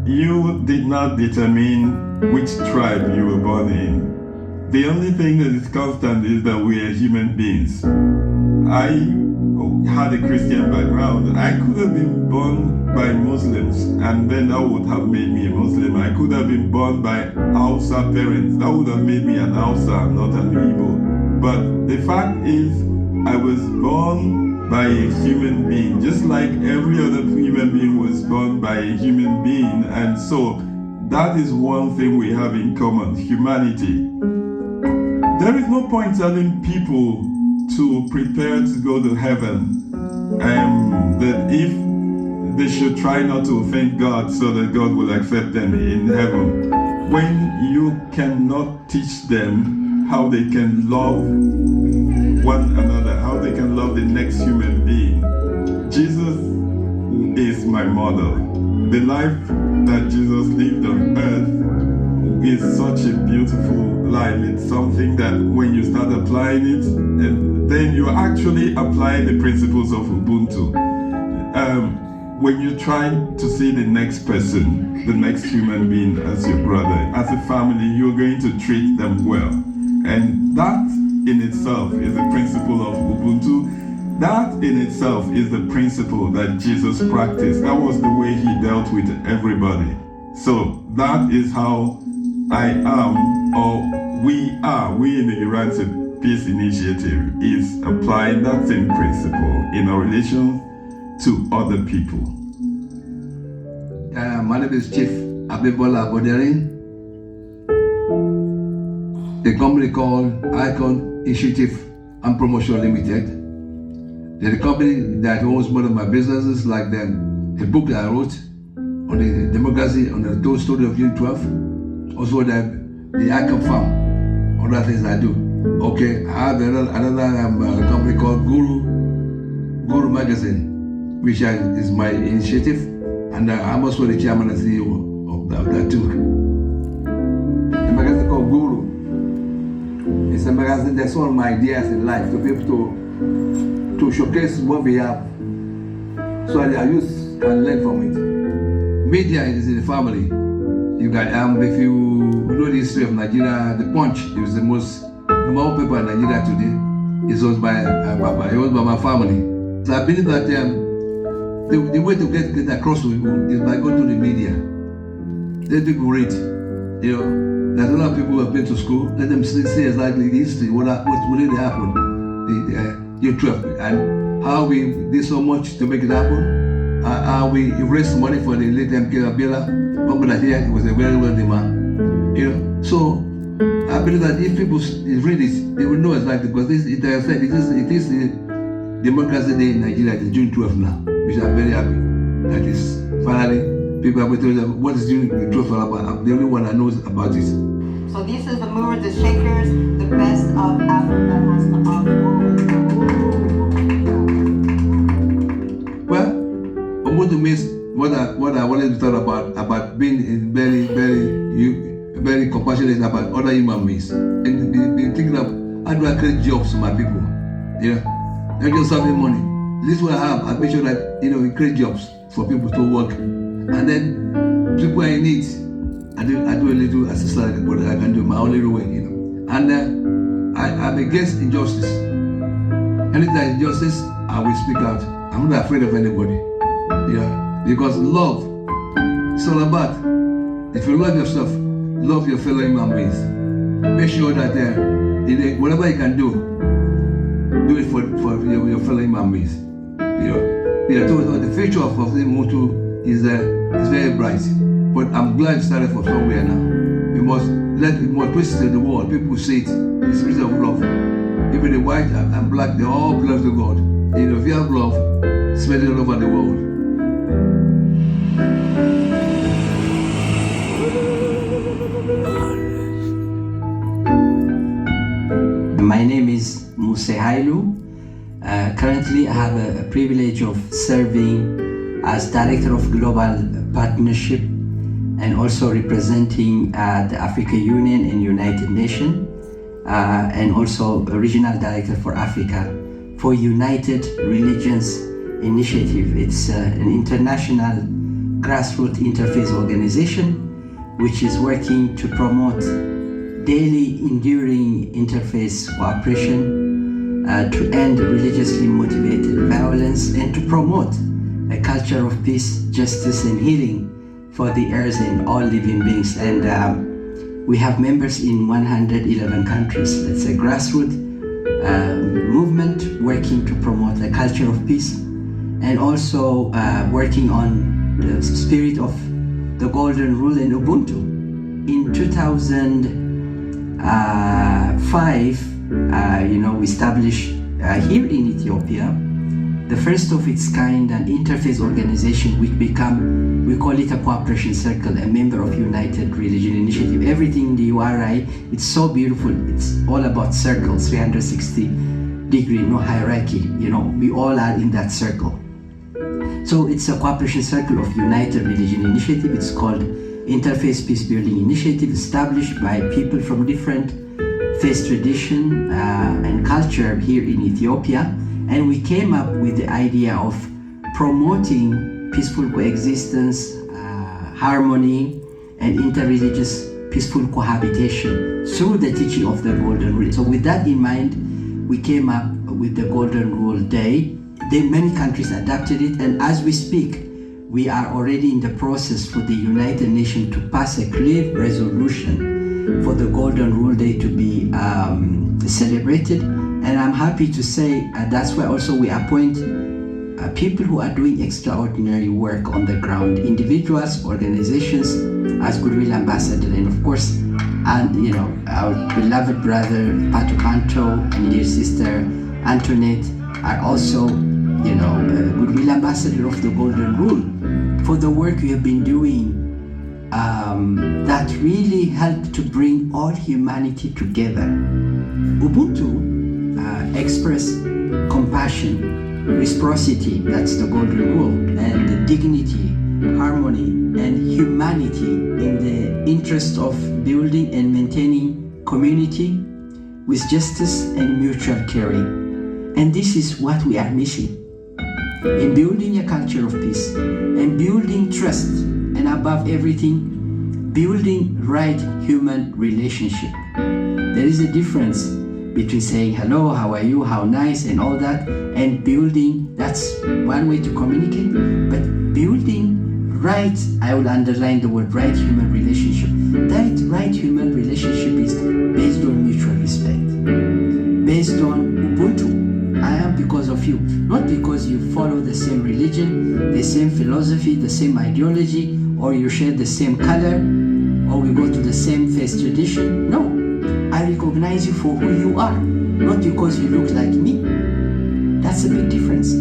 you did not determine which tribe you were born in. The only thing that is constant is that we are human beings. I had a Christian background. I could have been born by Muslims, and then that would have made me a Muslim. I could have been born by Hausa parents. That would have made me an Hausa, not an Igbo. But the fact is, I was born by a human being, just like every other human being was born by a human being. And so that is one thing we have in common, humanity. There is no point telling people to prepare to go to heaven, that if they should try not to offend God so that God will accept them in heaven, when you cannot teach them how they can love one another, how they can love the next human being. Jesus is my model. The life that Jesus lived on earth is such a beautiful line. It's something that when you start applying it, and then you're actually applying the principles of Ubuntu. When you're trying to see the next person, the next human being as your brother, as a family, you're going to treat them well. And that in itself is the principle of Ubuntu. That in itself is the principle that Jesus practiced. That was the way he dealt with everybody. So that is how I am, or we in the Iran Peace Initiative, is applying that same principle in our relations to other people. My name is Chief Abibola Boderin. The company called Icon Initiative and Promotion Limited. They're the company that owns one of my businesses, like the book that I wrote on the democracy, on the told story of June 12th. Also the Icon Farm, other things I do. Okay, I have another company called Guru Magazine, which is my initiative, and I'm also the chairman and CEO of that too. The magazine called Guru. It's a magazine that's all my ideas in life to be able to showcase what we have, so that our youth can learn from it. Media is in the family. You got if you know the history of Nigeria, the Punch is the most number one paper in Nigeria today. It's owned by my family. So I believe that the way to get across to people is by going to the media. Let people read. You know, there's a lot of people who have been to school. Let them see exactly the history, what really happened, the 12, and how we did so much to make it happen. How we raised money for the late MK Abiola. Popular here, he was a very wealthy man. You know, so I believe that if people read it, they will know exactly, because it is the Democracy Day in Nigeria, it's June 12th now, which I'm very happy. That is finally people are going to tell them what is June 12th all about. I'm the only one that knows about it. So this is the movers, the shakers, the best of Africa has to offer. Well, Ubuntu means what I wanted to talk about being very compassionate about other human beings, and thinking of how do I create jobs for my people. Yeah, not just having money. This is what I have. I make sure that we create jobs for people to work, and then people are in need. I do a little assistance what I can do my own little way, And I'm against injustice. Anything that is injustice, I will speak out. I'm not afraid of anybody. Because love, it's all about. If you love yourself, love your fellow human beings. Make sure that whatever you can do it for your fellow human beings. The future of Ubuntu is very bright. But I'm glad it started from somewhere now. We must twist it to the world. People see it, the spirit of love. Even the white and black, they all belong to God. If you have love, spread it all over the world. My name is Muse Hailu. Currently, I have a privilege of serving as Director of Global Partnership and also representing the African Union and United Nations, and also a Regional Director for Africa for United Religions Initiative. It's an international grassroots interfaith organization which is working to promote daily enduring interfaith cooperation, to end religiously motivated violence, and to promote a culture of peace, justice, and healing for the earth and all living beings. And we have members in 111 countries. It's a grassroots movement working to promote a culture of peace, and also working on the spirit of the golden rule in Ubuntu. In 2005, we established here in Ethiopia the first of its kind, an interfaith organization we call it a cooperation circle, a member of United Religion Initiative. Everything in the URI, it's so beautiful. It's all about circles, 360 degree, no hierarchy. We all are in that circle. So it's a cooperation circle of United Religion Initiative. It's called interfaith peace building initiative established by people from different faith tradition and culture here in Ethiopia. And we came up with the idea of promoting peaceful coexistence, harmony, and interreligious peaceful cohabitation through the teaching of the Golden Rule. So with that in mind, we came up with the Golden Rule Day. Many countries adopted it, and as we speak, we are already in the process for the United Nations to pass a clear resolution for the Golden Rule Day to be celebrated. And I'm happy to say that's why also we appoint people who are doing extraordinary work on the ground, individuals, organizations, as goodwill ambassadors, and of course, and our beloved brother Pato Kanto and dear sister Antoinette are also, goodwill ambassador of the Golden Rule for the work you have been doing that really helped to bring all humanity together. Ubuntu express compassion, reciprocity, that's the Golden Rule, and dignity, harmony, and humanity in the interest of building and maintaining community with justice and mutual caring. And this is what we are missing in building a culture of peace and building trust, and above everything, building right human relationship. There is a difference between saying hello, how are you, how nice, and all that, and building, that's one way to communicate, but building right, I will underline the word right human relationship. That right human relationship is based on mutual respect, based on Ubuntu. I am because of you, not because you follow the same religion, the same philosophy, the same ideology, or you share the same color, or we go to the same faith tradition. No, I recognize you for who you are, not because you look like me. That's a big difference.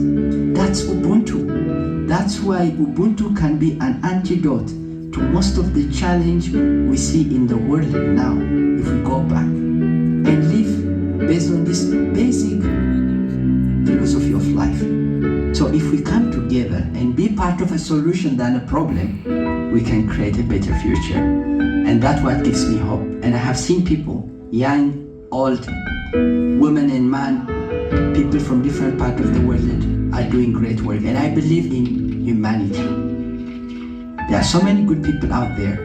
That's Ubuntu. That's why Ubuntu can be an antidote to most of the challenge we see in the world now, if we go back and live based on this basic philosophy of life. So if we come together and be part of a solution than a problem, we can create a better future. And that's what gives me hope. And I have seen people, young, old, women and men, people from different parts of the world are doing great work. And I believe in humanity. There are so many good people out there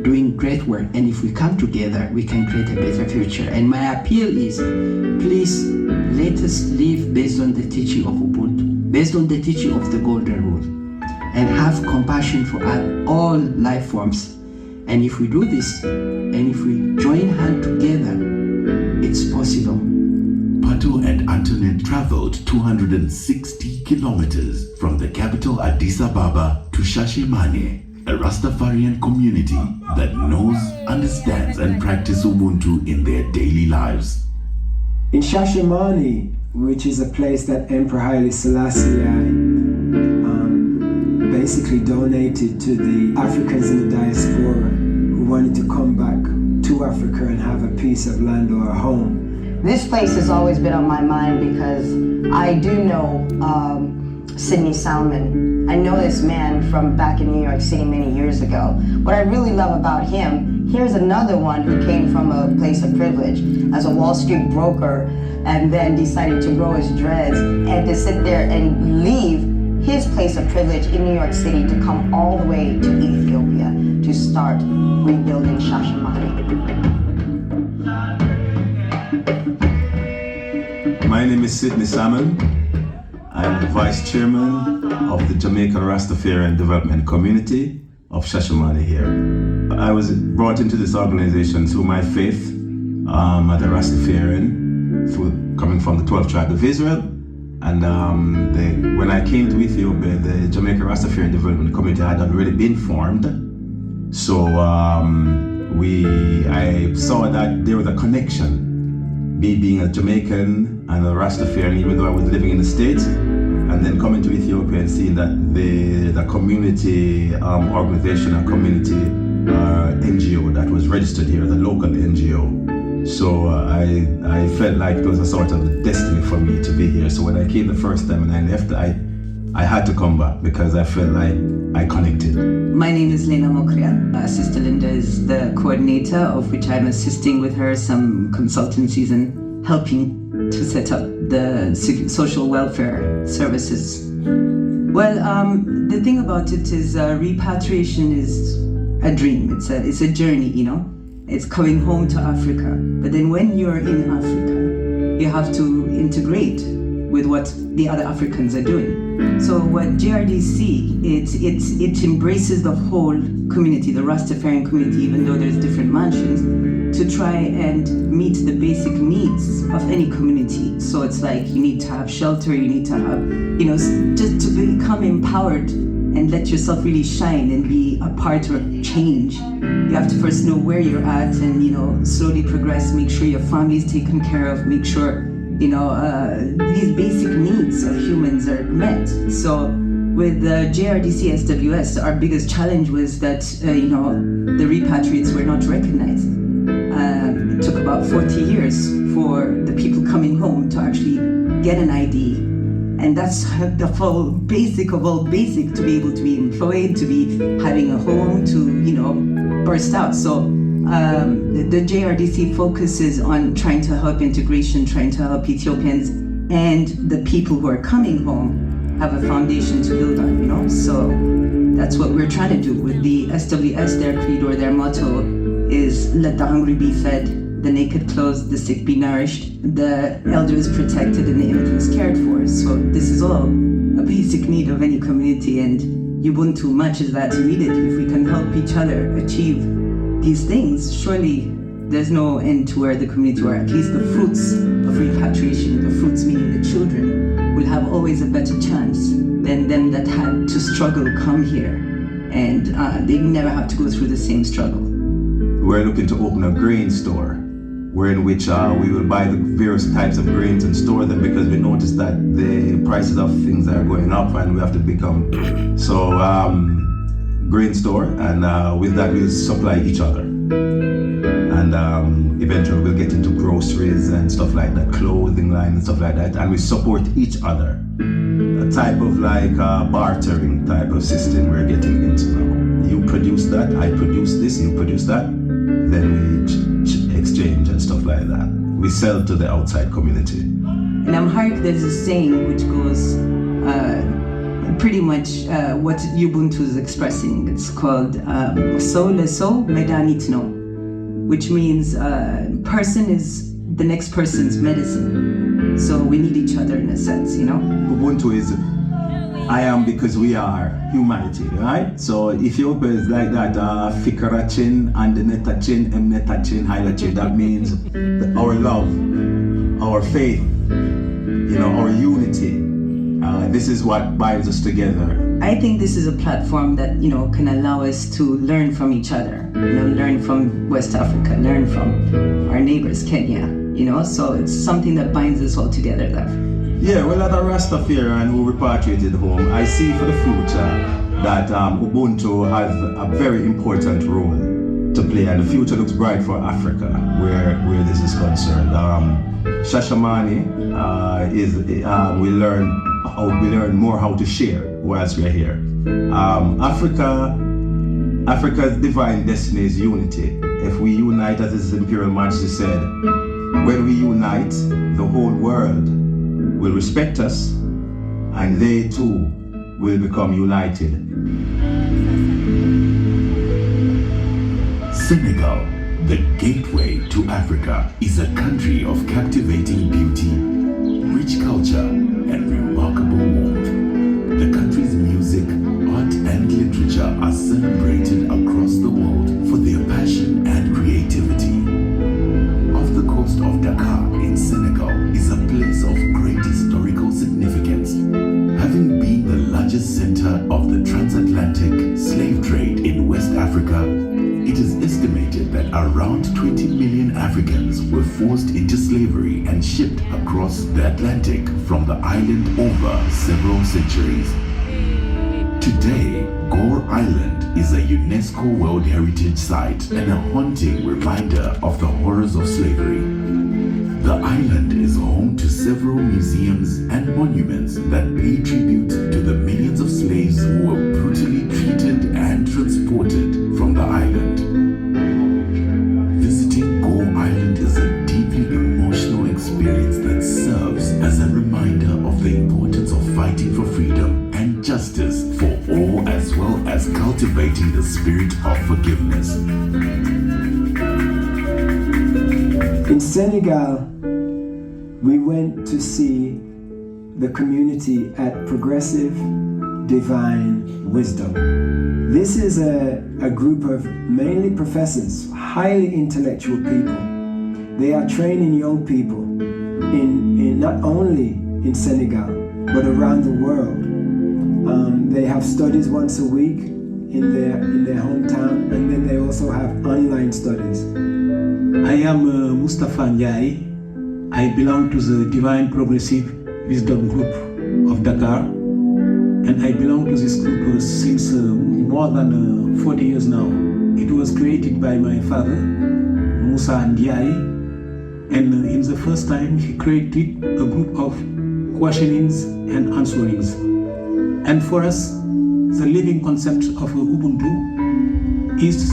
doing great work. And if we come together, we can create a better future. And my appeal is, please let us live based on the teaching of Ubuntu, based on the teaching of the Golden Rule, and have compassion for all life forms. And if we do this, and if we join hands together, it's possible. Pato and Antoinette traveled 260 kilometers from the capital Addis Ababa to Shashimane, a Rastafarian community that knows, understands, and practices Ubuntu in their daily lives. In Shashimane, which is a place that Emperor Haile Selassie basically donated to the Africans in the diaspora who wanted to come back to Africa and have a piece of land or a home. This place has always been on my mind because I do know Sidney Salmon. I know this man from back in New York City many years ago. What I really love about him, here's another one who came from a place of privilege as a Wall Street broker and then decided to grow his dreads and to sit there and leave his place of privilege in New York City to come all the way to Ethiopia to start rebuilding Shashimane. My name is Sidney Salmon. I'm the Vice Chairman of the Jamaican Rastafarian Development Community of Shashimane here. I was brought into this organization through my faith as a Rastafarian, coming from the 12th tribe of Israel. And when I came to Ethiopia, the Jamaican Rastafarian Development Community had already been formed. So I saw that there was a connection, me being a Jamaican and a Rastafarian, even though I was living in the States, and then coming to Ethiopia and seeing that the community organization and community NGO that was registered here, the local NGO. So I felt like it was a sort of destiny for me to be here. So when I came the first time and I left, I had to come back because I felt like I connected. My name is Lena Mokria. Sister Linda is the coordinator, of which I'm assisting with her some consultancies and helping to set up the social welfare services. Well, the thing about it is repatriation is a dream. It's a journey, you know. It's coming home to Africa. But then when you're in Africa, you have to integrate with what the other Africans are doing. So what JRDC, it embraces the whole community, the Rastafarian community, even though there's different mansions, to try and meet the basic needs of any community. So it's like you need to have shelter, you need to have, you know, just to become empowered and let yourself really shine and be a part of change. You have to first know where you're at and, you know, slowly progress, make sure your family is taken care of, make sure, you know, these basic needs of humans are met. So with the JRDC SWS, our biggest challenge was that, you know, the repatriates were not recognized. It took about 40 years for the people coming home to actually get an ID. And that's the full basic of all basic, to be able to be employed, to be having a home, to, you know, burst out. So the JRDC focuses on trying to help integration, trying to help Ethiopians and the people who are coming home have a foundation to build on, you know? So that's what we're trying to do with the SWS. Their creed or their motto is let the hungry be fed, the naked clothed, the sick be nourished, the elders protected, and the infants cared for. So this is all a basic need of any community, and Ubuntu matches that immediately. If we can help each other achieve these things, surely there's no end to where the community, or at least the fruits of repatriation, the fruits meaning the children, will have always a better chance than them that had to struggle come here, and they never have to go through the same struggle. We're looking to open a grain store, where in which we will buy the various types of grains and store them, because we noticed that the prices of things are going up and we have to become grain store, and with that we'll supply each other, and eventually we'll get into groceries and stuff like that, clothing line and stuff like that, and we support each other. A type of like bartering type of system we're getting into now. You produce that, I produce this, you produce that, then we exchange and stuff like that. We sell to the outside community. In Amharic, there's a saying which goes pretty much what Ubuntu is expressing. It's called so leso medanit no, which means person is the next person's medicine. So we need each other in a sense, you know? Ubuntu is I am because we are humanity, right? So Ethiopia is like that, Fikarachin, Andenetachin, Emnetachin, Hailachin. That means our love, our faith, you know, our unity. This is what binds us together. I think this is a platform that, you know, can allow us to learn from each other. You know, learn from West Africa, learn from our neighbors, Kenya, you know? So it's something that binds us all together there. Yeah, well, as a Rastafarian who repatriated home, I see for the future that Ubuntu has a very important role to play, and the future looks bright for Africa, where this is concerned. Shashamane we learn more how to share whilst we're here. Africa's divine destiny is unity. If we unite, as His Imperial Majesty said, when we unite, the whole world will respect us, and they too will become united. Senegal, the gateway to Africa, is a country of captivating beauty, rich culture, and remarkable warmth. The country's music, art, and literature are celebrated across the world for their passion and creativity. Off the coast of Dakar in Senegal is a place of great historical significance, having been the largest center of the transatlantic slave trade in West Africa. It is estimated that around 20 million Africans were forced into slavery and shipped across the Atlantic from the island over several centuries. Today, Gore Island is a UNESCO World Heritage Site and a haunting reminder of the horrors of slavery. The island is home to several museums and monuments that pay tribute to the millions of slaves who were brutally treated spirit of forgiveness. In Senegal, we went to see the community at Progressive Divine Wisdom. This is a group of mainly professors, highly intellectual people. They are training young people in not only in Senegal, but around the world. They have studies once a week in their hometown, and then they also have online studies. I am Mustafa Ndiaye. I belong to the Divine Progressive Wisdom Group of Dakar, and I belong to this group since more than 40 years now. It was created by my father, Musa Ndiaye, and in the first time he created a group of questionings and answerings. And for us, the living concept of Ubuntu is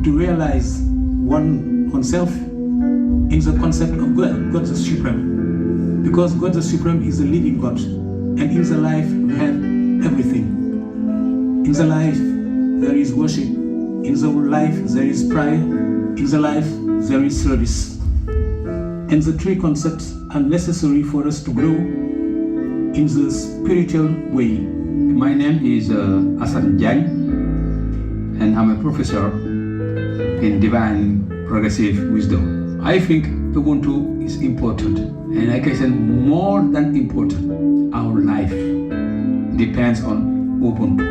to realize oneself in the concept of God the Supreme. Because God the Supreme is the living God, and in the life we have everything. In the life there is worship, in the life there is prayer, in the life there is service. And the three concepts are necessary for us to grow in the spiritual way. My name is Hassan Jang, and I'm a professor in Divine Progressive Wisdom. I think Ubuntu is important, and like I said, more than important, our life depends on Ubuntu.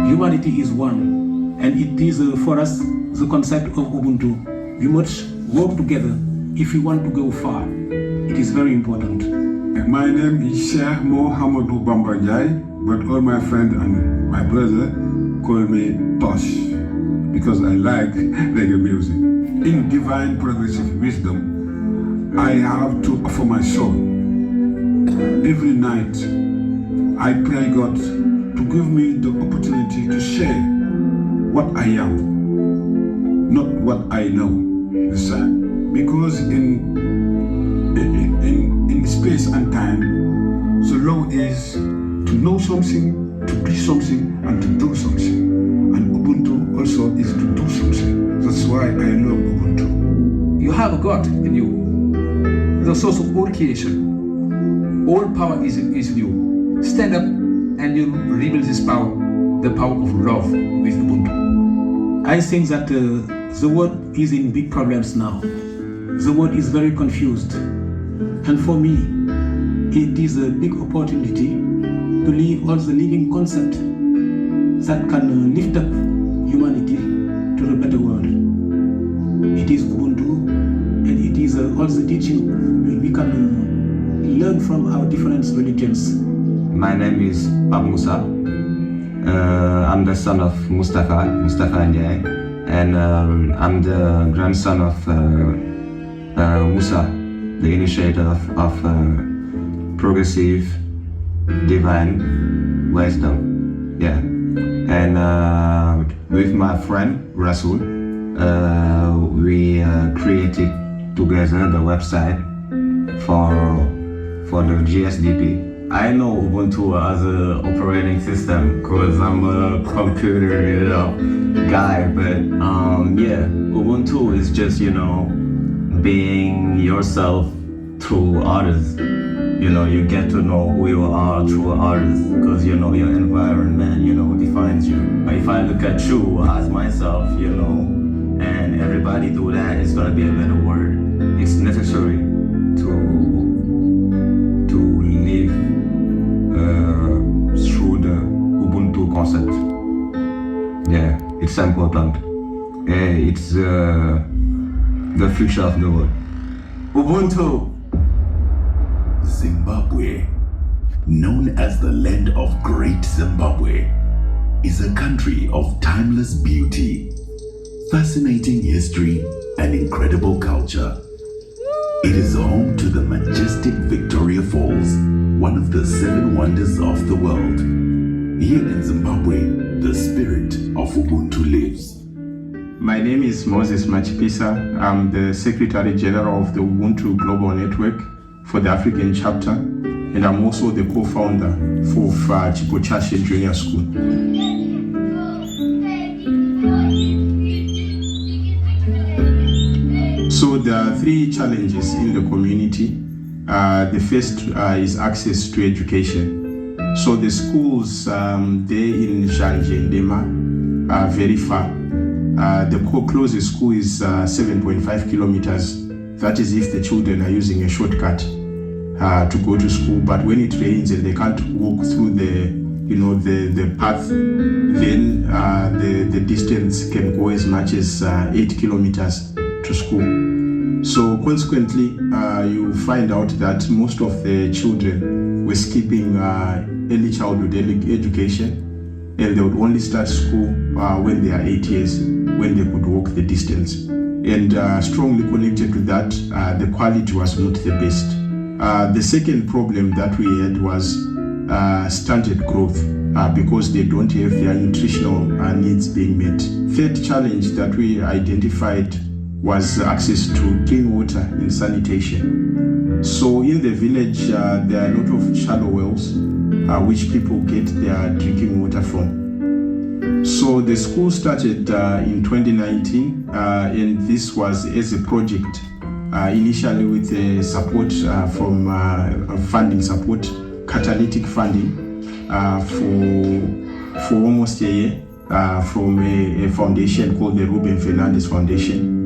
Humanity is one, and it is for us the concept of Ubuntu. We must work together if we want to go far. It is very important. My name is Sheikh Mohamedou Bamba Ndiaye, but all my friends and my brother call me Tosh because I like reggae music. In Divine Progressive Wisdom, I have to offer my soul. Every night, I pray God to give me the opportunity to share what I am, not what I know. Because in space and time, the law is to know something, to be something, and to do something. And Ubuntu also is to do something. That's why I love Ubuntu. You have God in you, the source of all creation. All power is in you. Stand up and you reveal this power, the power of love with Ubuntu. I think that the world is in big problems now. The world is very confused. And for me, it is a big opportunity to live all the living concept that can lift up humanity to a better world. It is Ubuntu, and it is all the teaching we can learn from our different religions. My name is Pab Musa. I'm the son of Mustafa Ndiaye, and I'm the grandson of Musa, the initiator of Progressive Divine Wisdom. Yeah. And with my friend Rasul, we created together the website for the GSDP. I know Ubuntu as an operating system because I'm a computer, guy. But yeah, Ubuntu is just being yourself through others. You get to know who you are through others because your environment, defines you. If I look at you as myself, and everybody do that, it's gonna be a better world. It's necessary to live through the Ubuntu concept. Yeah, it's important. It's the future of the world. Ubuntu. Zimbabwe, known as the land of Great Zimbabwe, is a country of timeless beauty, fascinating history, and incredible culture. It is home to the majestic Victoria Falls, one of the 7 wonders of the world. Here in Zimbabwe, the spirit of Ubuntu lives. My name is Moses Machipisa. I'm the Secretary General of the Ubuntu Global Network for the African chapter, and I'm also the co-founder for Chipochache Junior School. So there are three challenges in the community. The first is access to education. So the schools there in Shanje and Dema are very far. The closest school is 7.5 kilometers. That is if the children are using a shortcut to go to school. But when it rains and they can't walk through the path, then the distance can go as much as 8 kilometers to school. So consequently, you find out that most of the children were skipping early childhood education, and they would only start school when they are 8 years, when they could walk the distance. And strongly connected to that, the quality was not the best. The second problem that we had was stunted growth because they don't have their nutritional needs being met. Third challenge that we identified was access to clean water and sanitation. So in the village, there are a lot of shallow wells which people get their drinking water from. So the school started in 2019 and this was as a project initially with support from funding support, catalytic funding for almost a year from a foundation called the Ruben Fernandez Foundation.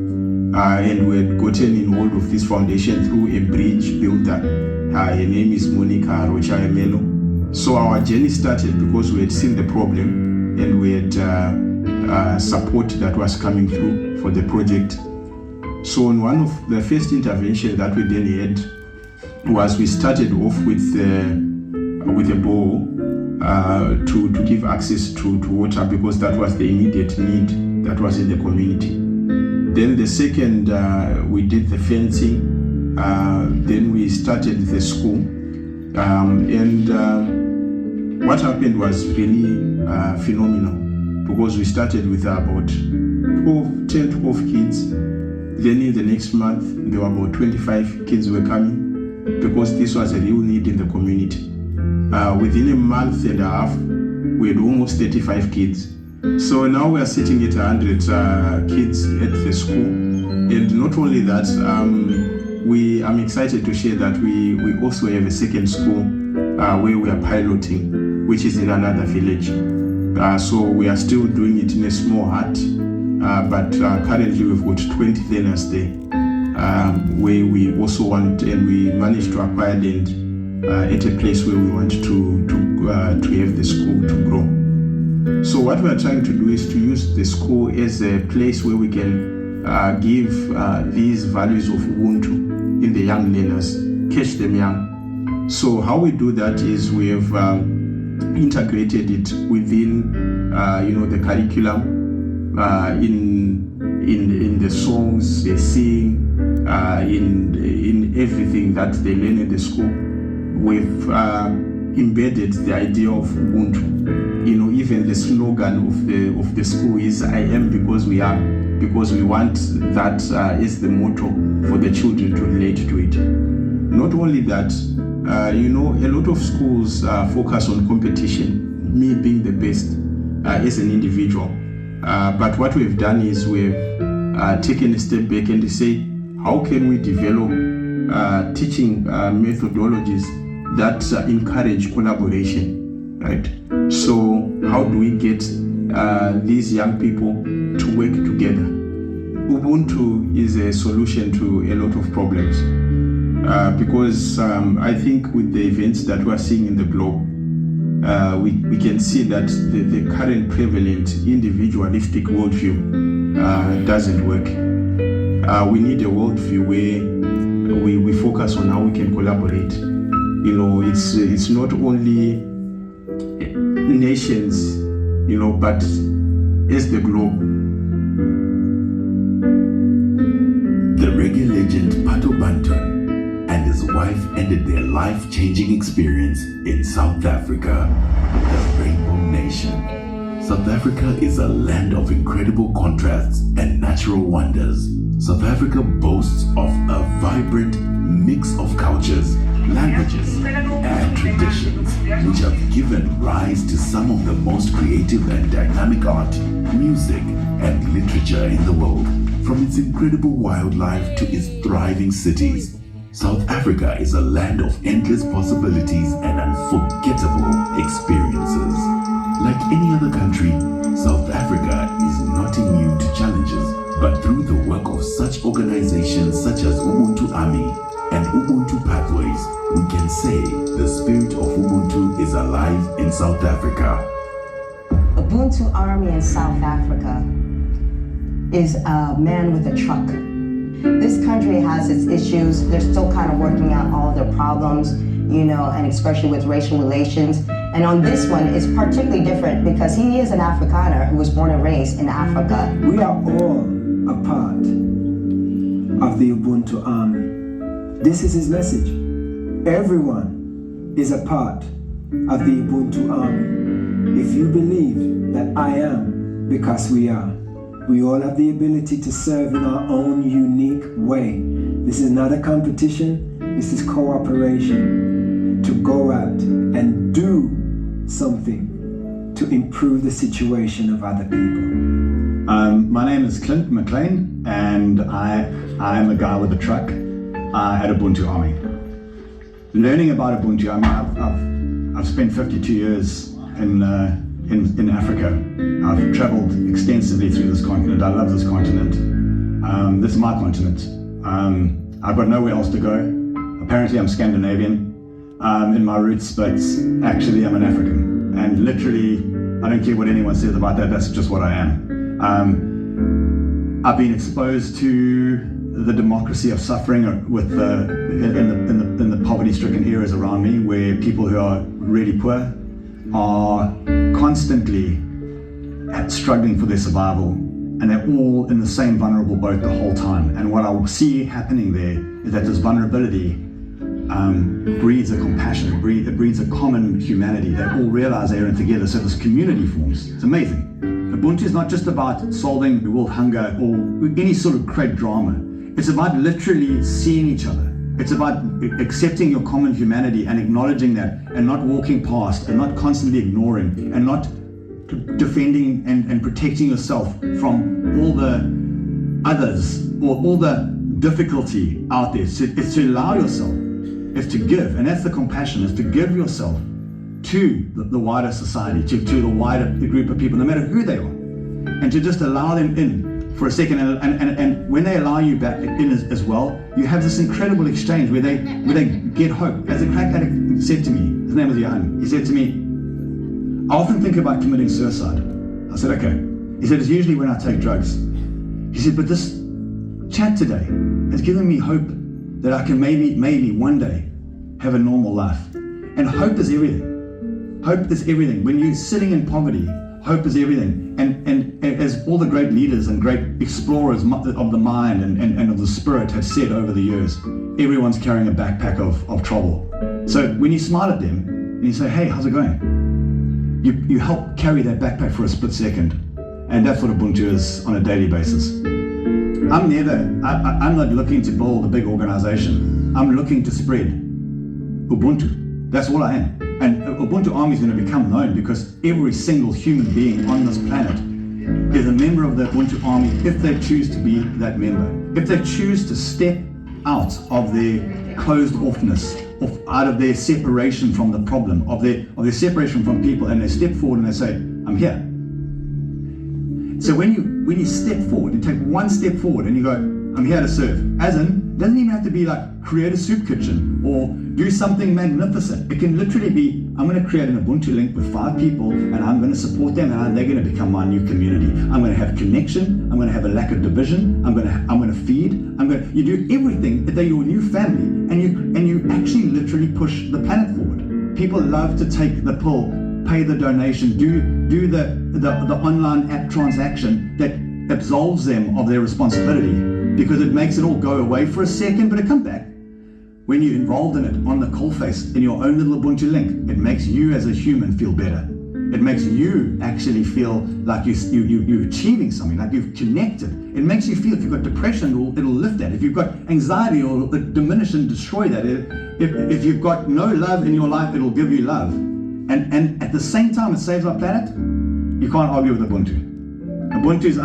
And we had gotten involved with this foundation through a bridge builder. Her name is Monica Rocha Emelo. So our journey started because we had seen the problem and we had support that was coming through for the project. So on one of the first intervention that we then had was we started off with a bowl to give access to water because that was the immediate need that was in the community. Then the second, we did the fencing. Then we started the school. And what happened was really phenomenal because we started with about 10, 12 kids. Then in the next month, there were about 25 kids were coming because this was a real need in the community. Within a month and a half, we had almost 35 kids. So now we are sitting at 100 kids at the school. And not only that, I'm excited to share that we also have a second school where we are piloting, which is in another village. So we are still doing it in a small hut, but currently we've got 20 learners there, where we also want, and we managed to acquire land at a place where we want to have the school to grow. So what we are trying to do is to use the school as a place where we can give these values of Ubuntu in the young learners, catch them young. So how we do that is we have integrated it within the curriculum, in the songs they sing, in everything that they learn in the school. We've embedded the idea of Ubuntu. Even the slogan of the school is "I am because we are," because we want that as the motto for the children to relate to it. Not only that, a lot of schools focus on competition, me being the best as an individual. But what we've done is we've taken a step back and say, how can we develop teaching methodologies that encourage collaboration, right? So how do we get these young people to work together? Ubuntu is a solution to a lot of problems because I think with the events that we're seeing in the globe, we can see that the current prevalent individualistic worldview doesn't work. We need a worldview where we focus on how we can collaborate. It's not only nations, but as the globe. The reggae legend Pato Banton and his wife ended their life-changing experience in South Africa, the Rainbow Nation. South Africa is a land of incredible contrasts and natural wonders. South Africa boasts of a vibrant mix of cultures, languages, and traditions, which have given rise to some of the most creative and dynamic art, music, and literature in the world. From its incredible wildlife to its thriving cities, South Africa is a land of endless possibilities and unforgettable experiences. Like any other country, South Africa is not immune to challenges, but through the work of such organizations such as Ubuntu Army and Ubuntu Pathways, we can say the spirit of Ubuntu is alive in South Africa. Ubuntu Army in South Africa is a man with a truck. This country has its issues. They're still kind of working out all their problems, you know, and especially with racial relations. And on this one, it's particularly different because he is an Afrikaner who was born and raised in Africa. We are all a part of the Ubuntu Army. This is his message. Everyone is a part of the Ubuntu Army. If you believe that I am, because we are. We all have the ability to serve in our own unique way. This is not a competition, this is cooperation to go out and do something to improve the situation of other people. My name is Clint McLean and I'm a guy with a truck at Ubuntu Army. Learning about Ubuntu, I've spent 52 years in Africa. I've traveled extensively through this continent. I love this continent. This is my continent. I've got nowhere else to go. Apparently I'm Scandinavian in my roots, but actually I'm an African. And literally, I don't care what anyone says about that, that's just what I am. I've been exposed to the democracy of suffering in the poverty-stricken areas around me, where people who are really poor are constantly struggling for their survival, and they're all in the same vulnerable boat the whole time. And what I see happening there is that this vulnerability breeds a compassion, it breeds a common humanity. They all realize they're in together, so this community forms. It's amazing. Ubuntu is not just about solving world hunger or any sort of crate drama. It's about literally seeing each other. It's about accepting your common humanity and acknowledging that, and not walking past, and not constantly ignoring, and not defending and protecting yourself from all the others or all the difficulty out there. It's to allow yourself, it's to give, and that's the compassion, is to give yourself to the wider society, to the wider group of people, no matter who they are, and to just allow them in for a second, and when they allow you back in as well, you have this incredible exchange where they get hope. As a crack addict said to me, his name was Johan, he said to me, I often think about committing suicide. I said, okay. He said, it's usually when I take drugs. He said, but this chat today has given me hope that I can maybe one day have a normal life. And hope is everything. Hope is everything. When you're sitting in poverty, hope is everything. And as all the great leaders and great explorers of the mind and of the spirit have said over the years, everyone's carrying a backpack of trouble. So when you smile at them and you say, hey, how's it going? You help carry that backpack for a split second. And that's what Ubuntu is on a daily basis. I'm not looking to build a big organization. I'm looking to spread Ubuntu. That's all I am. And Ubuntu Army is going to become known because every single human being on this planet is a member of the Ubuntu Army if they choose to be that member. If they choose to step out of their closed offness, out of their separation from the problem, of their separation from people, and they step forward and they say, I'm here. So when you step forward, you take one step forward and you go, I'm here to serve. As in, doesn't even have to be like create a soup kitchen or do something magnificent. It can literally be, I'm going to create an Ubuntu link with 5 people and I'm going to support them and they're going to become my new community. I'm going to have connection. I'm going to have a lack of division. I'm going to feed. You do everything that they're your new family and you actually literally push the planet forward. People love to take the pill, pay the donation, do the online app transaction that absolves them of their responsibility, because it makes it all go away for a second, but it comes back. When you're involved in it on the coalface in your own little Ubuntu link, it makes you as a human feel better. It makes you actually feel like you're achieving something, like you've connected. It makes you feel, if you've got depression, it'll lift that. If you've got anxiety, it'll diminish and destroy that. If you've got no love in your life, it'll give you love. And at the same time, it saves our planet. You can't argue with Ubuntu. Ubuntu is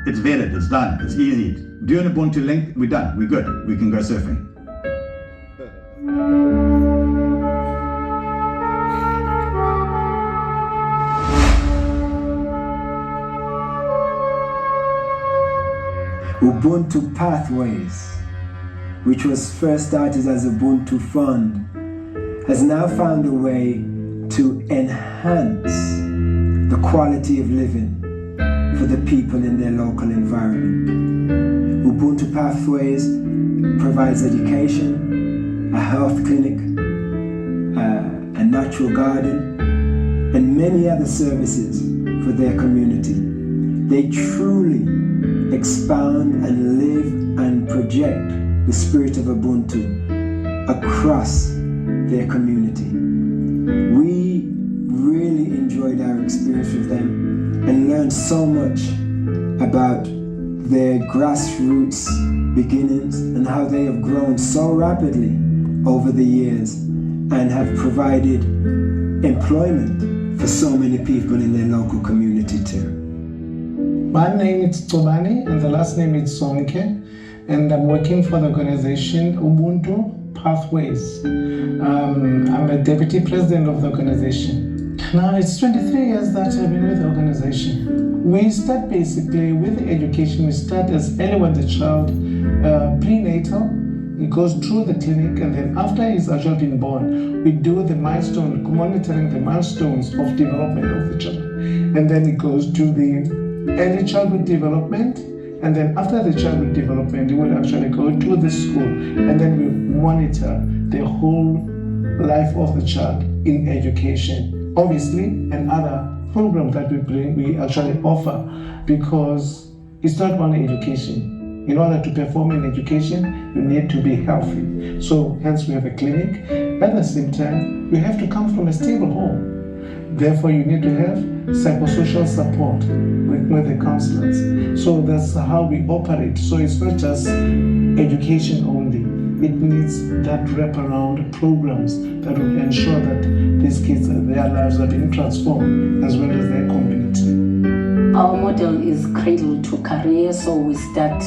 It's vetted, it's done, it's easy. Do an Ubuntu link, we're done, we're good. We can go surfing. Ubuntu Pathways, which was first started as Ubuntu Fund, has now found a way to enhance the quality of living for the people in their local environment. Ubuntu Pathways provides education, a health clinic, a natural garden, and many other services for their community. They truly expound and live and project the spirit of Ubuntu across their community. We really enjoyed our experience with them and learned so much about their grassroots beginnings and how they have grown so rapidly over the years and have provided employment for so many people in their local community too. My name is Tobani and the last name is Sonke, and I'm working for the organization Ubuntu Pathways. I'm a deputy president of the organization. Now it's 23 years that I've been with the organization. We start basically with education. We start as early when the child prenatal. He goes through the clinic, and then after he's actually been born, we do the milestone, monitoring the milestones of development of the child. And then it goes to the early childhood development, and then after the childhood development, it will actually go to the school, and then we monitor the whole life of the child in education. Obviously, and other programs that we bring, we actually offer, because it's not only education. In order to perform in education, you need to be healthy. So hence we have a clinic. At the same time, you have to come from a stable home. Therefore, you need to have psychosocial support with the counselors. So that's how we operate. So it's not just education only. It needs that wraparound programs that will ensure that these kids, their lives are being transformed as well as their community. Our model is cradle to career. So we start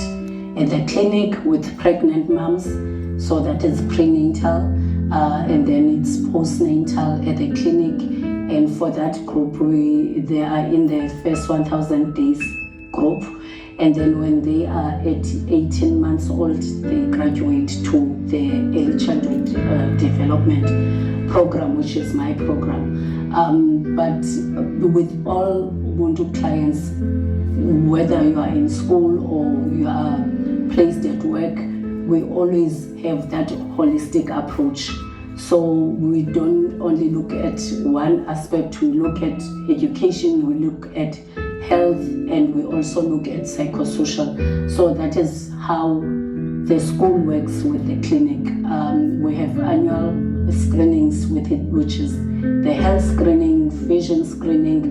at the clinic with pregnant moms. So that is prenatal, and then it's postnatal at the clinic. And for that group, they are in the first 1,000 days group. And then when they are at 18 months old, they graduate to the early childhood development program, which is my program. But with all Ubuntu clients, whether you are in school or you are placed at work, we always have that holistic approach. So we don't only look at one aspect, we look at education, we look at health, and we also look at psychosocial. So that is how the school works with the clinic. We have annual screenings with it, which is the health screening, vision screening,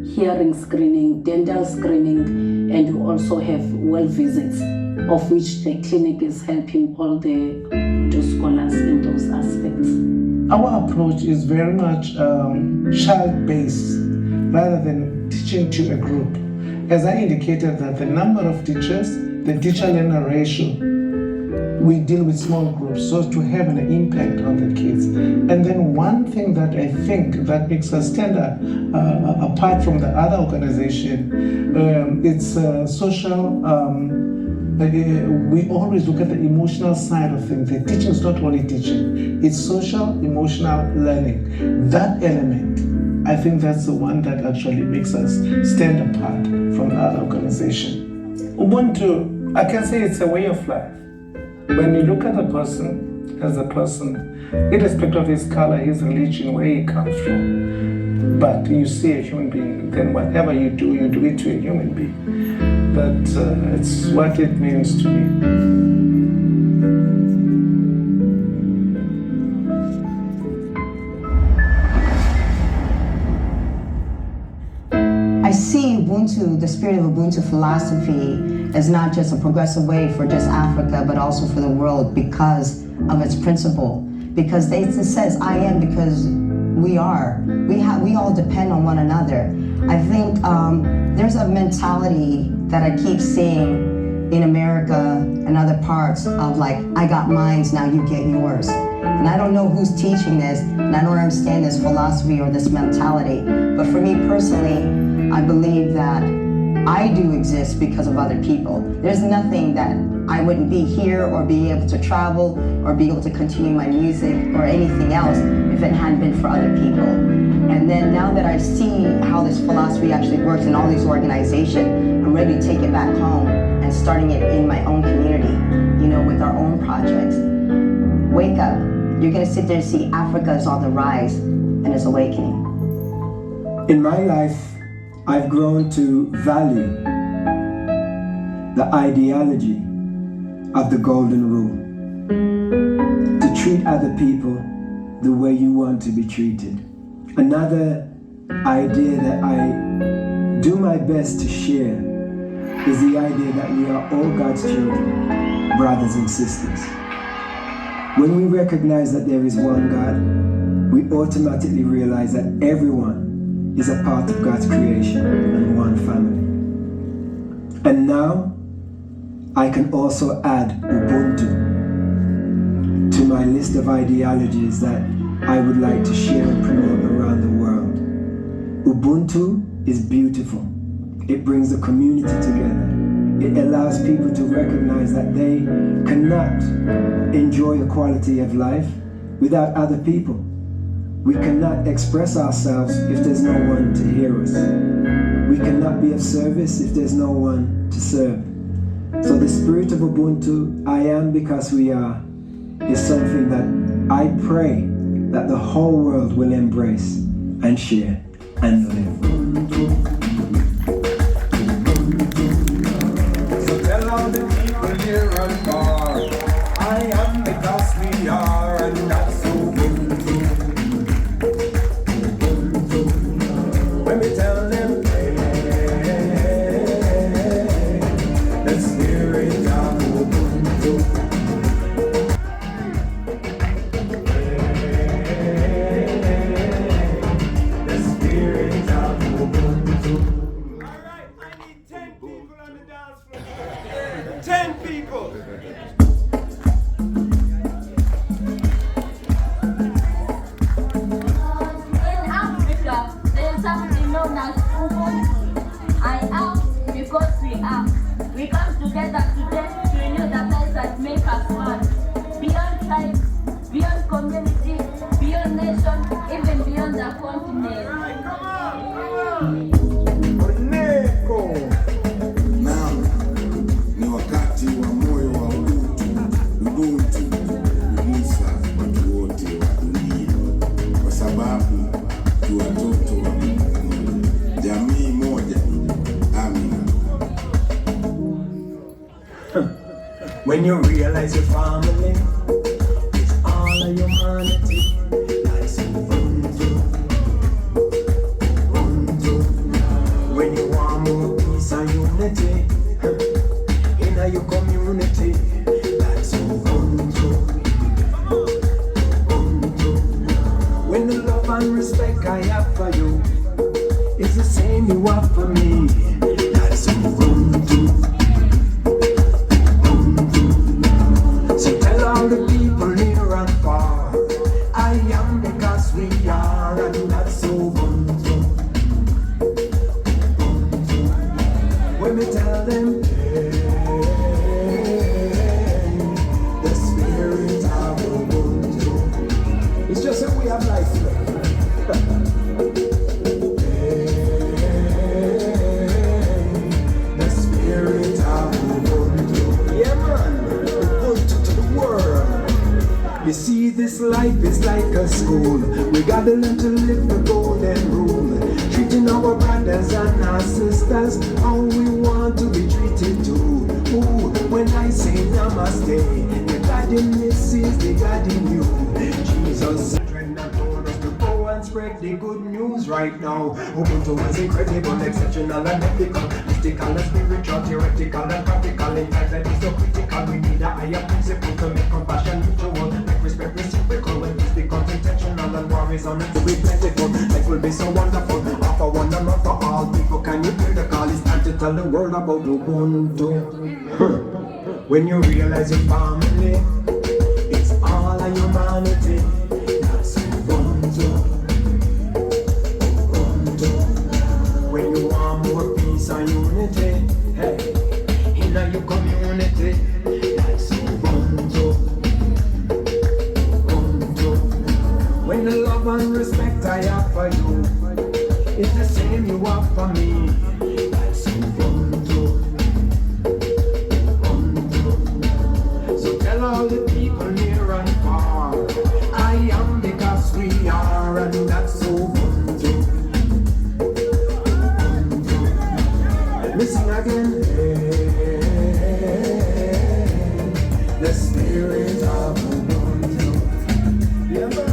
hearing screening, dental screening, and we also have well visits, of which the clinic is helping all the scholars in those aspects. Our approach is very much child-based rather than teaching to a group. As I indicated that the number of teachers, the teacher-learner ratio, we deal with small groups so to have an impact on the kids. And then one thing that I think that makes us stand apart from the other organization, it's social. We always look at the emotional side of things. The teaching is not only teaching, it's social, emotional learning. That element, I think that's the one that actually makes us stand apart from the other organization. Ubuntu, I can say it's a way of life. When you look at the person as a person, irrespective of his color, his religion, where he comes from, but you see a human being, then whatever you do it to a human being. But it's what it means to me. I see Ubuntu, the spirit of Ubuntu philosophy, as not just a progressive way for just Africa, but also for the world because of its principle. Because it says, I am because we are. We all depend on one another. I think there's a mentality that I keep seeing in America and other parts of like, I got mines, now you get yours. And I don't know who's teaching this, and I don't understand this philosophy or this mentality. But for me personally, I believe that I do exist because of other people. There's nothing that I wouldn't be here or be able to travel or be able to continue my music or anything else if it hadn't been for other people. And then now that I see how this philosophy actually works in all these organizations, I'm ready to take it back home and starting it in my own community, you know, with our own projects. Wake up. You're gonna sit there and see Africa is on the rise and is awakening. In my life, I've grown to value the ideology of the golden rule. To treat other people the way you want to be treated. Another idea that I do my best to share is the idea that we are all God's children, brothers and sisters. When we recognize that there is one God, we automatically realize that everyone is a part of God's creation and one family. And now, I can also add Ubuntu to my list of ideologies that I would like to share and promote around the world. Ubuntu is beautiful. It brings the community together. It allows people to recognize that they cannot enjoy the quality of life without other people. We cannot express ourselves if there's no one to hear us. We cannot be of service if there's no one to serve. So the spirit of Ubuntu, I am because we are, is something that I pray that the whole world will embrace and share and live. So tell all the people near and far, I am because we are, and that's Ubuntu. When we tell them, hey, the spirit of Ubuntu. We come together today to renew the ties that make us one. Beyond tribes, beyond community, beyond nation, even beyond the continent. Naam, ni wakati wa moyo wa Ubuntu kugusa watu wote wa dunia, kwa sababu tu watoto wa Mungu, jamii moja. Amina. When you realize your family is all of humanity, that's Ubuntu. Ubuntu. When you want more peace and unity in your community, that's Ubuntu. Ubuntu. When the love and respect I have for you is the same you have for me, that's Ubuntu. So tell all the people near and far, I am because we are, and that's Ubuntu. When we tell them, hey, the spirit of Ubuntu, it's just a way of life. The spirit of Ubuntu. Yeah, man. You see, this life is like a school. We gotta learn to live the golden rule, treating our brothers and our sisters how we want to be treated too. Ooh, when I say namaste, the God in this is the God in you. Jesus told us to go and spread the good news right now. Ubuntu is incredible, exceptional and ethical, mystical and spiritual, theoretical and practical. In times that is so critical, we need a higher principle to make compassion mutual, make respect reciprocal. When this becomes intentional and war is on it to be plentiful. life will be so wonderful. Offer one another for all people. Can you hear the call? It's time to tell the world about Ubuntu. When you realize your family, it's all of humanity. That's Ubuntu. Ubuntu. When you want more peace and unity, hey, in your community, that's Ubuntu. Ubuntu. When the love and respect I have for you, it's the same you have for me. That's Ubuntu. Ubuntu. So tell all the people near and far, I am because we are, and that's Ubuntu. Ubuntu. Let me sing again. The spirit of Ubuntu. Yeah.